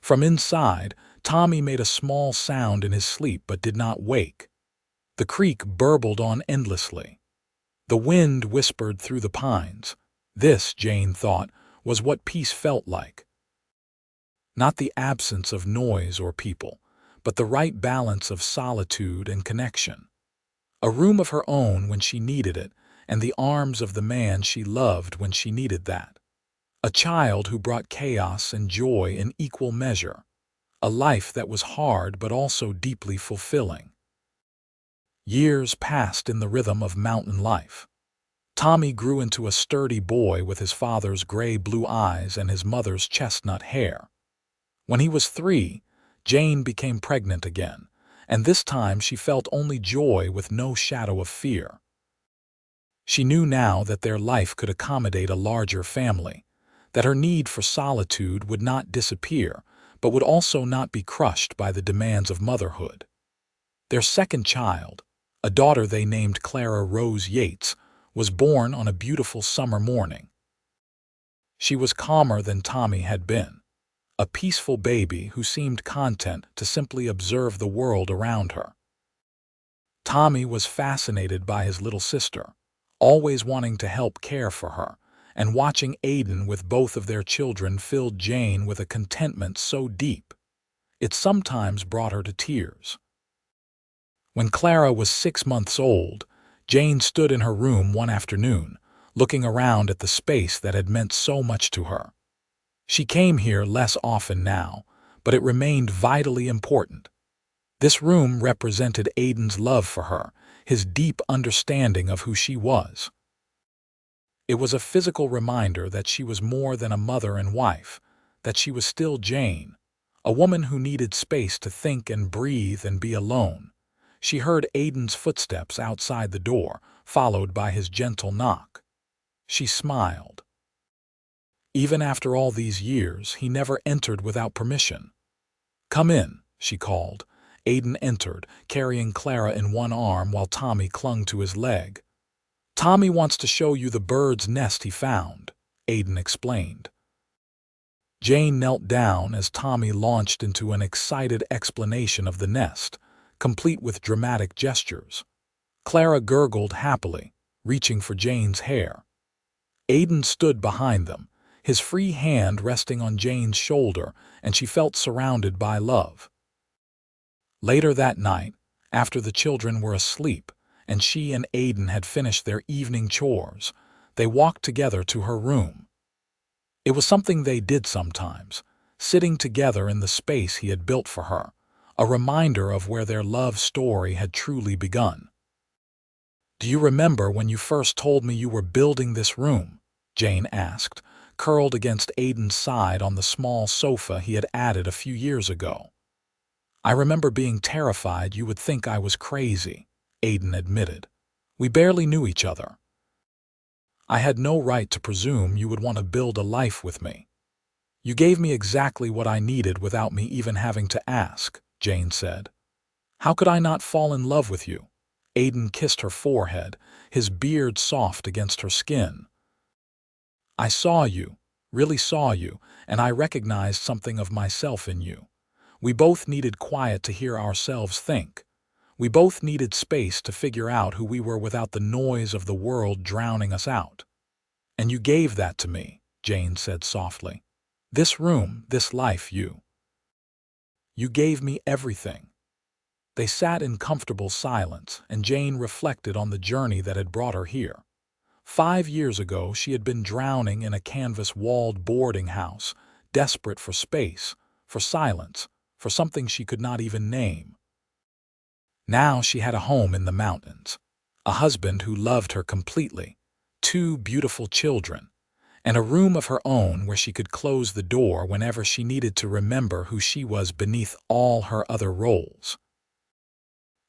S1: From inside, Tommy made a small sound in his sleep but did not wake. The creek burbled on endlessly. The wind whispered through the pines. This, Jane thought, was what peace felt like. Not the absence of noise or people, but the right balance of solitude and connection. A room of her own when she needed it, and the arms of the man she loved when she needed that. A child who brought chaos and joy in equal measure. A life that was hard but also deeply fulfilling. Years passed in the rhythm of mountain life. Tommy grew into a sturdy boy with his father's gray-blue eyes and his mother's chestnut hair. When he was 3, Jane became pregnant again, and this time she felt only joy with no shadow of fear. She knew now that their life could accommodate a larger family, that her need for solitude would not disappear, but would also not be crushed by the demands of motherhood. Their second child, a daughter they named Clara Rose Yates, was born on a beautiful summer morning. She was calmer than Tommy had been, a peaceful baby who seemed content to simply observe the world around her. Tommy was fascinated by his little sister, always wanting to help care for her, and watching Aiden with both of their children filled Jane with a contentment so deep, it sometimes brought her to tears. When Clara was 6 months old, Jane stood in her room one afternoon, looking around at the space that had meant so much to her. She came here less often now, but it remained vitally important. This room represented Aiden's love for her, his deep understanding of who she was. It was a physical reminder that she was more than a mother and wife, that she was still Jane, a woman who needed space to think and breathe and be alone. She heard Aiden's footsteps outside the door, followed by his gentle knock. She smiled. Even after all these years, he never entered without permission. "Come in," she called. Aiden entered, carrying Clara in one arm while Tommy clung to his leg. "Tommy wants to show you the bird's nest he found," Aiden explained. Jane knelt down as Tommy launched into an excited explanation of the nest, complete with dramatic gestures. Clara gurgled happily, reaching for Jane's hair. Aiden stood behind them, his free hand resting on Jane's shoulder, and she felt surrounded by love. Later that night, after the children were asleep and she and Aiden had finished their evening chores, they walked together to her room. It was something they did sometimes, sitting together in the space he had built for her, a reminder of where their love story had truly begun. "Do you remember when you first told me you were building this room?" Jane asked, curled against Aiden's side on the small sofa he had added a few years ago. "I remember being terrified you would think I was crazy," Aiden admitted. "We barely knew each other. I had no right to presume you would want to build a life with me. You gave me exactly what I needed without me even having to ask," Jane said. "How could I not fall in love with you?" Aiden kissed her forehead, his beard soft against her skin. "I saw you, really saw you, and I recognized something of myself in you. We both needed quiet to hear ourselves think. We both needed space to figure out who we were without the noise of the world drowning us out. And you gave that to me," Jane said softly. "This room, this life, you gave me everything." They sat in comfortable silence, and Jane reflected on the journey that had brought her here. 5 years ago, she had been drowning in a canvas-walled boarding house, desperate for space, for silence, for something she could not even name. Now she had a home in the mountains, a husband who loved her completely, 2 beautiful children, and a room of her own where she could close the door whenever she needed to remember who she was beneath all her other roles.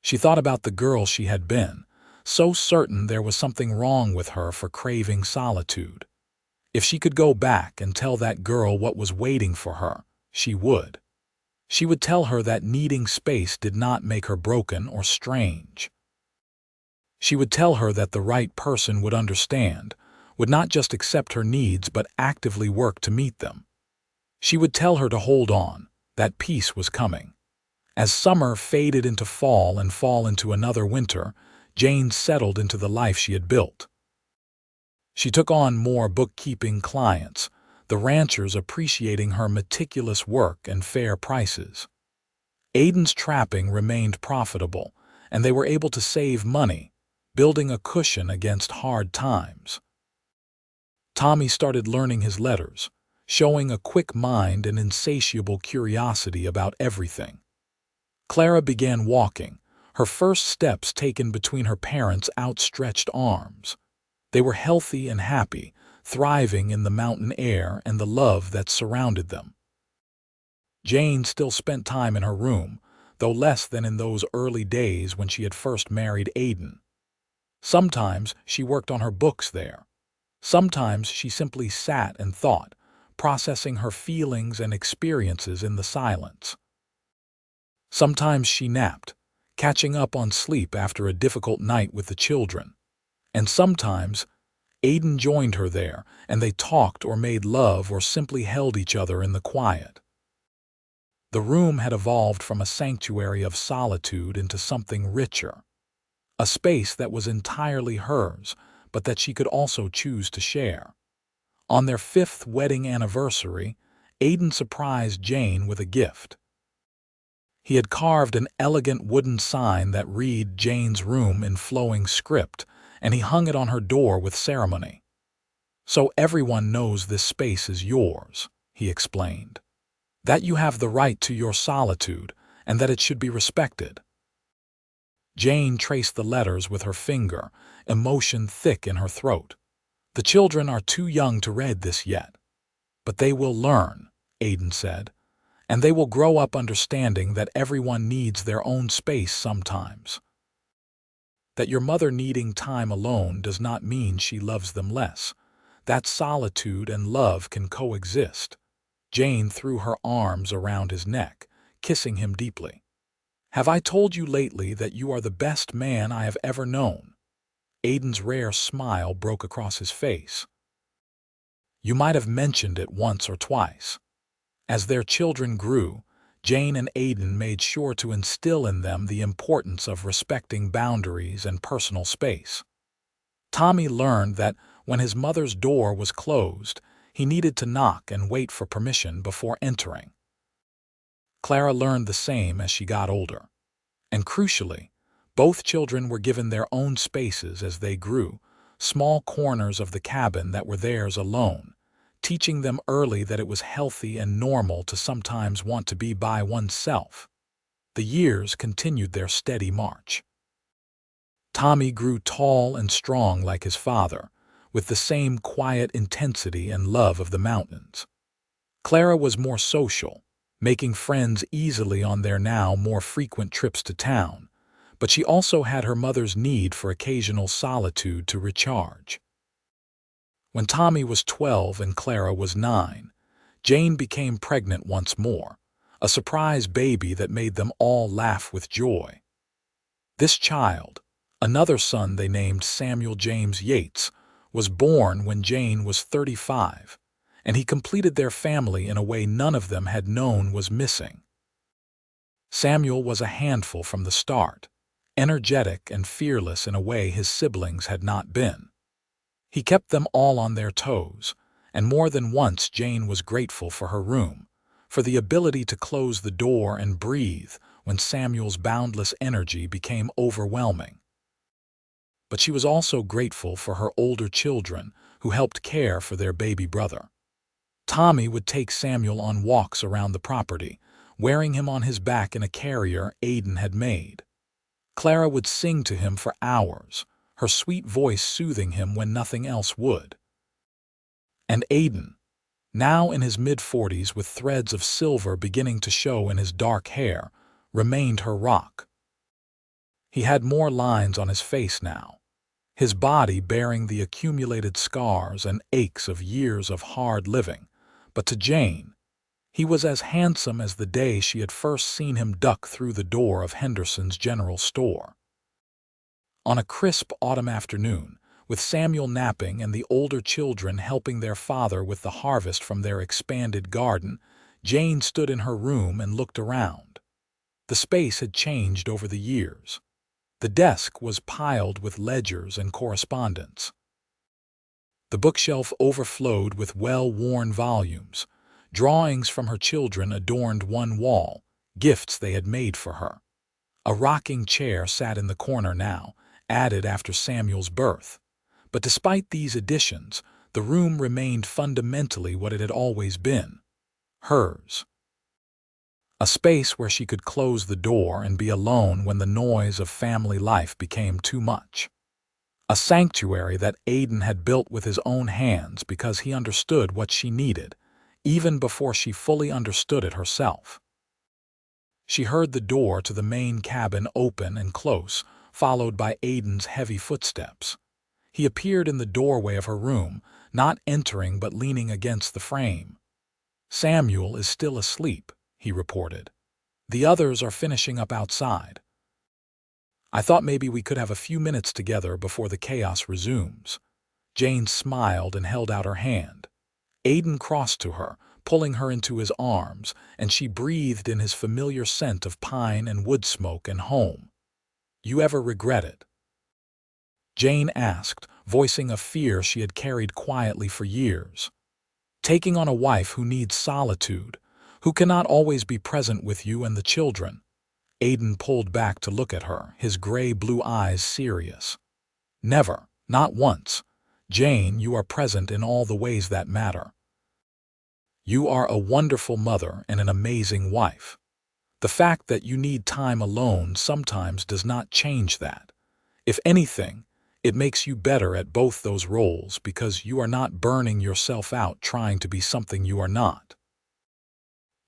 S1: She thought about the girl she had been, so certain there was something wrong with her for craving solitude. If she could go back and tell that girl what was waiting for her, she would. She would tell her that needing space did not make her broken or strange. She would tell her that the right person would understand, would not just accept her needs but actively work to meet them. She would tell her to hold on, that peace was coming. As summer faded into fall and fall into another winter, Jane settled into the life she had built. She took on more bookkeeping clients, the ranchers appreciating her meticulous work and fair prices. Aiden's trapping remained profitable, and they were able to save money, building a cushion against hard times. Tommy started learning his letters, showing a quick mind and insatiable curiosity about everything. Clara began walking, her first steps taken between her parents' outstretched arms. They were healthy and happy, thriving in the mountain air and the love that surrounded them. Jane still spent time in her room, though less than in those early days when she had first married Aiden. Sometimes she worked on her books there. Sometimes she simply sat and thought, processing her feelings and experiences in the silence. Sometimes she napped, catching up on sleep after a difficult night with the children. And sometimes Aiden joined her there, and they talked or made love or simply held each other in the quiet. The room had evolved from a sanctuary of solitude into something richer, a space that was entirely hers, but that she could also choose to share. On their 5th wedding anniversary, Aiden surprised Jane with a gift. He had carved an elegant wooden sign that read Jane's room in flowing script, and he hung it on her door with ceremony. "So everyone knows this space is yours," he explained. "That you have the right to your solitude, and that it should be respected." Jane traced the letters with her finger, emotion thick in her throat. "The children are too young to read this yet. But they will learn," Aiden said, "and they will grow up understanding that everyone needs their own space sometimes. That your mother needing time alone does not mean she loves them less. That solitude and love can coexist." Jane threw her arms around his neck, kissing him deeply. "Have I told you lately that you are the best man I have ever known?" Aiden's rare smile broke across his face. "You might have mentioned it once or twice." As their children grew, Jane and Aiden made sure to instill in them the importance of respecting boundaries and personal space. Tommy learned that when his mother's door was closed, he needed to knock and wait for permission before entering. Clara learned the same as she got older. And crucially, both children were given their own spaces as they grew, small corners of the cabin that were theirs alone, teaching them early that it was healthy and normal to sometimes want to be by oneself. The years continued their steady march. Tommy grew tall and strong like his father, with the same quiet intensity and love of the mountains. Clara was more social, making friends easily on their now more frequent trips to town, but she also had her mother's need for occasional solitude to recharge. When Tommy was 12 and Clara was 9, Jane became pregnant once more, a surprise baby that made them all laugh with joy. This child, another son they named Samuel James Yates, was born when Jane was 35, and he completed their family in a way none of them had known was missing. Samuel was a handful from the start, energetic and fearless in a way his siblings had not been. He kept them all on their toes, and more than once Jane was grateful for her room, for the ability to close the door and breathe when Samuel's boundless energy became overwhelming. But she was also grateful for her older children who helped care for their baby brother. Tommy would take Samuel on walks around the property, wearing him on his back in a carrier Aiden had made. Clara would sing to him for hours, her sweet voice soothing him when nothing else would. And Aiden, now in his mid-40s with threads of silver beginning to show in his dark hair, remained her rock. He had more lines on his face now, his body bearing the accumulated scars and aches of years of hard living, but to Jane, he was as handsome as the day she had first seen him duck through the door of Henderson's general store. On a crisp autumn afternoon, with Samuel napping and the older children helping their father with the harvest from their expanded garden, Jane stood in her room and looked around. The space had changed over the years. The desk was piled with ledgers and correspondence. The bookshelf overflowed with well-worn volumes. Drawings from her children adorned one wall, gifts they had made for her. A rocking chair sat in the corner now, added after Samuel's birth. But despite these additions, the room remained fundamentally what it had always been, hers. A space where she could close the door and be alone when the noise of family life became too much. A sanctuary that Aiden had built with his own hands because he understood what she needed, even before she fully understood it herself. She heard the door to the main cabin open and close, followed by Aiden's heavy footsteps. He appeared in the doorway of her room, not entering but leaning against the frame. "Samuel is still asleep," he reported. "The others are finishing up outside. I thought maybe we could have a few minutes together before the chaos resumes." Jane smiled and held out her hand. Aiden crossed to her, pulling her into his arms, and she breathed in his familiar scent of pine and wood smoke and home. "You ever regret it?" Jane asked, voicing a fear she had carried quietly for years. "Taking on a wife who needs solitude, who cannot always be present with you and the children." Aiden pulled back to look at her, his gray-blue eyes serious. "Never, not once. Jane, you are present in all the ways that matter. You are a wonderful mother and an amazing wife. The fact that you need time alone sometimes does not change that. If anything, it makes you better at both those roles because you are not burning yourself out trying to be something you are not."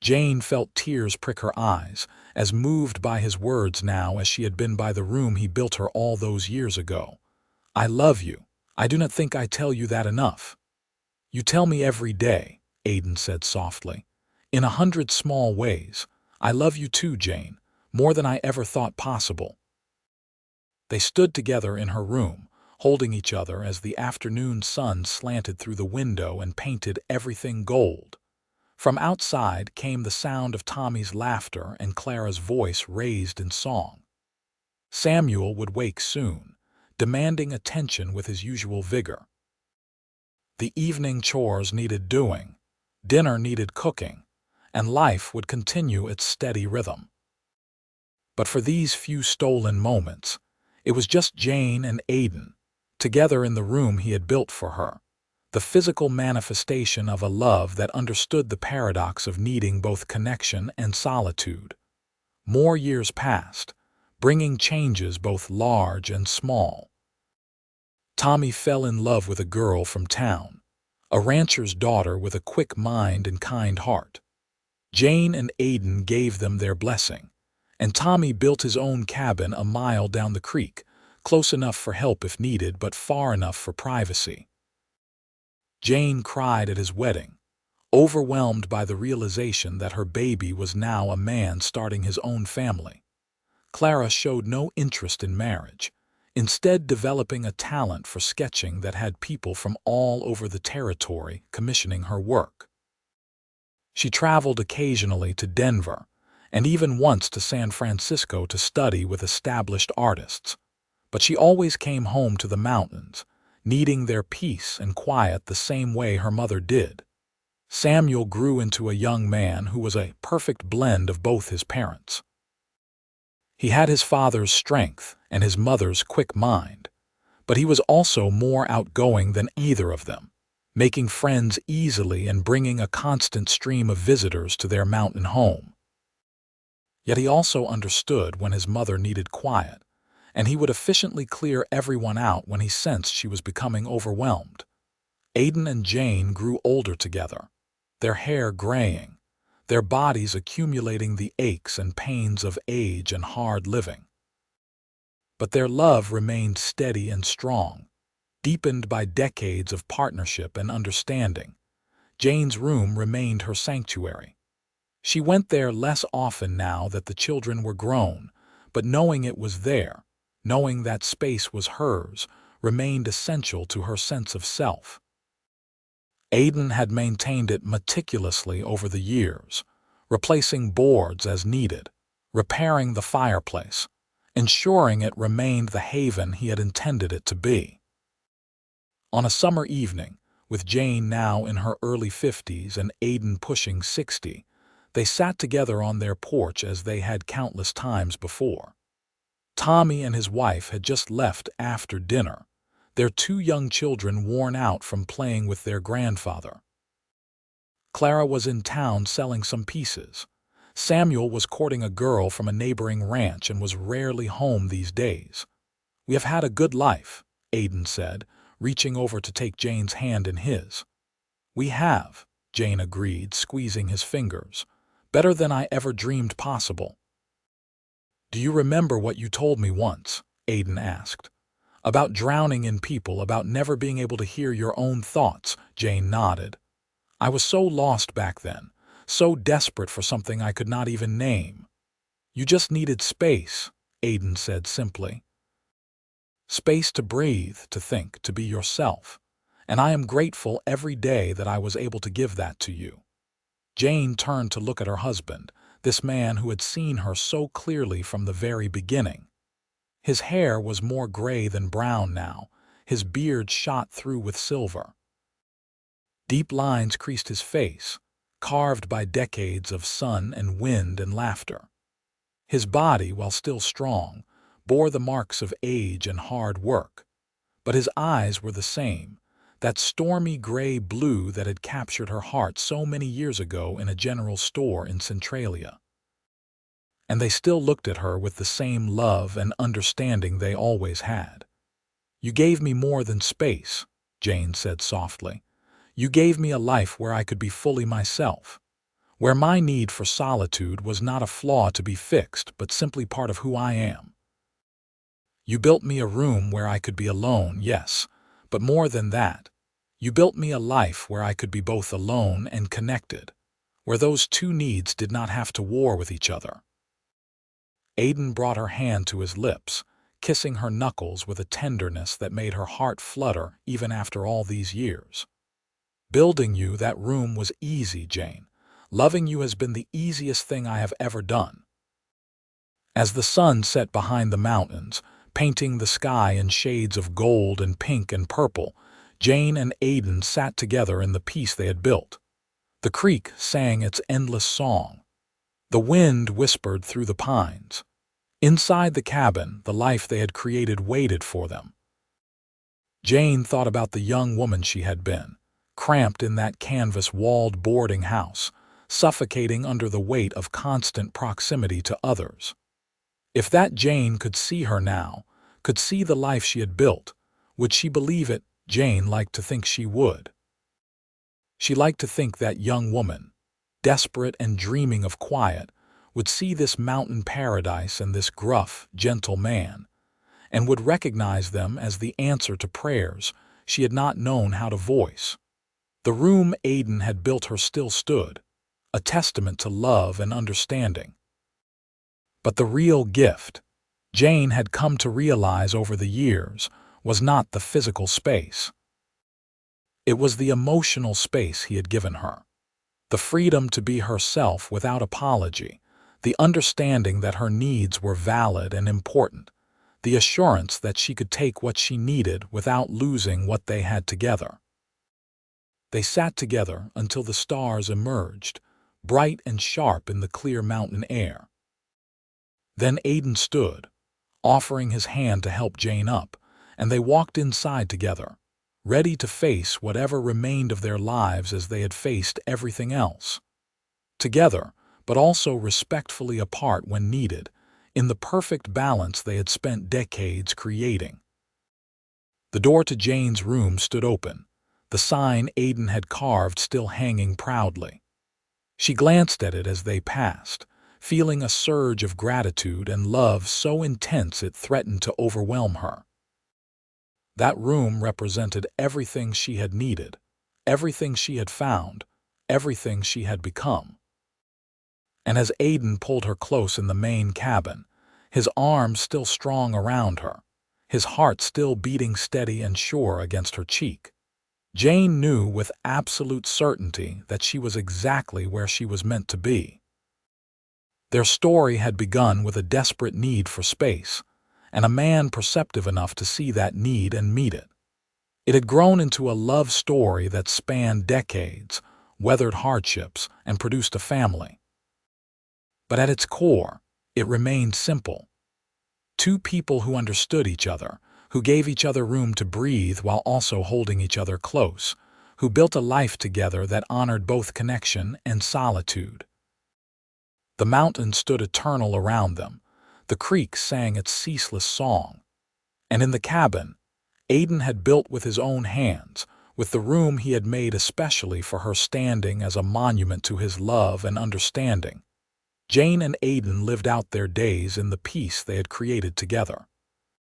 S1: Jane felt tears prick her eyes, as moved by his words now as she had been by the room he built her all those years ago. "I love you. I do not think I tell you that enough." "You tell me every day," Aiden said softly. "In 100 small ways. I love you too, Jane, more than I ever thought possible." They stood together in her room, holding each other as the afternoon sun slanted through the window and painted everything gold. From outside came the sound of Tommy's laughter and Clara's voice raised in song. Samuel would wake soon, demanding attention with his usual vigor. The evening chores needed doing, dinner needed cooking, and life would continue its steady rhythm. But for these few stolen moments, it was just Jane and Aiden, together in the room he had built for her, the physical manifestation of a love that understood the paradox of needing both connection and solitude. More years passed, bringing changes both large and small. Tommy fell in love with a girl from town, a rancher's daughter with a quick mind and kind heart. Jane and Aiden gave them their blessing, and Tommy built his own cabin a mile down the creek, close enough for help if needed but far enough for privacy. Jane cried at his wedding, overwhelmed by the realization that her baby was now a man starting his own family. Clara showed no interest in marriage, instead developing a talent for sketching that had people from all over the territory commissioning her work. She traveled occasionally to Denver, and even once to San Francisco to study with established artists, but she always came home to the mountains, needing their peace and quiet the same way her mother did. Samuel grew into a young man who was a perfect blend of both his parents. He had his father's strength and his mother's quick mind, but he was also more outgoing than either of them, making friends easily and bringing a constant stream of visitors to their mountain home. Yet he also understood when his mother needed quiet, and he would efficiently clear everyone out when he sensed she was becoming overwhelmed. Aiden and Jane grew older together, their hair graying, their bodies accumulating the aches and pains of age and hard living. But their love remained steady and strong, deepened by decades of partnership and understanding. Jane's room remained her sanctuary. She went there less often now that the children were grown, but knowing it was there, knowing that space was hers, remained essential to her sense of self. Aiden had maintained it meticulously over the years, replacing boards as needed, repairing the fireplace, ensuring it remained the haven he had intended it to be. On a summer evening, with Jane now in her early 50s and Aiden pushing 60, they sat together on their porch as they had countless times before. Tommy and his wife had just left after dinner, their 2 young children worn out from playing with their grandfather. Clara was in town selling some pieces. Samuel was courting a girl from a neighboring ranch and was rarely home these days. "We have had a good life," Aiden said, reaching over to take Jane's hand in his. "We have," Jane agreed, squeezing his fingers. "Better than I ever dreamed possible." "Do you remember what you told me once?" Aiden asked. "About drowning in people, about never being able to hear your own thoughts." Jane nodded. "I was so lost back then, so desperate for something I could not even name." "You just needed space," Aiden said simply. "Space to breathe, to think, to be yourself. And I am grateful every day that I was able to give that to you." Jane turned to look at her husband, this man who had seen her so clearly from the very beginning. His hair was more gray than brown now, his beard shot through with silver. Deep lines creased his face, carved by decades of sun and wind and laughter. His body, while still strong, bore the marks of age and hard work. But his eyes were the same, that stormy gray blue that had captured her heart so many years ago in a general store in Centralia. And they still looked at her with the same love and understanding they always had. "You gave me more than space," Jane said softly. "You gave me a life where I could be fully myself, where my need for solitude was not a flaw to be fixed, but simply part of who I am. You built me a room where I could be alone, yes, but more than that, you built me a life where I could be both alone and connected, where those two needs did not have to war with each other." Aiden brought her hand to his lips, kissing her knuckles with a tenderness that made her heart flutter even after all these years. "Building you that room was easy, Jane. Loving you has been the easiest thing I have ever done." As the sun set behind the mountains, painting the sky in shades of gold and pink and purple, Jane and Aiden sat together in the peace they had built. The creek sang its endless song. The wind whispered through the pines. Inside the cabin, the life they had created waited for them. Jane thought about the young woman she had been, cramped in that canvas-walled boarding house, suffocating under the weight of constant proximity to others. If that Jane could see her now, could see the life she had built, would she believe it? Jane liked to think she would. She liked to think that young woman, desperate and dreaming of quiet, would see this mountain paradise and this gruff, gentle man, and would recognize them as the answer to prayers she had not known how to voice. The room Aiden had built her still stood, a testament to love and understanding. But the real gift, Jane had come to realize over the years, was not the physical space. It was the emotional space he had given her. The freedom to be herself without apology, the understanding that her needs were valid and important, the assurance that she could take what she needed without losing what they had together. They sat together until the stars emerged, bright and sharp in the clear mountain air. Then Aiden stood, offering his hand to help Jane up, and they walked inside together, ready to face whatever remained of their lives as they had faced everything else. Together, but also respectfully apart when needed, in the perfect balance they had spent decades creating. The door to Jane's room stood open, the sign Aiden had carved still hanging proudly. She glanced at it as they passed, feeling a surge of gratitude and love so intense it threatened to overwhelm her. That room represented everything she had needed, everything she had found, everything she had become. And as Aiden pulled her close in the main cabin, his arms still strong around her, his heart still beating steady and sure against her cheek, Jane knew with absolute certainty that she was exactly where she was meant to be. Their story had begun with a desperate need for space, and a man perceptive enough to see that need and meet it. It had grown into a love story that spanned decades, weathered hardships, and produced a family. But at its core, it remained simple. Two people who understood each other, who gave each other room to breathe while also holding each other close, who built a life together that honored both connection and solitude. The mountains stood eternal around them, the creek sang its ceaseless song, and in the cabin, Aiden had built with his own hands, with the room he had made especially for her standing as a monument to his love and understanding. Jane and Aiden lived out their days in the peace they had created together.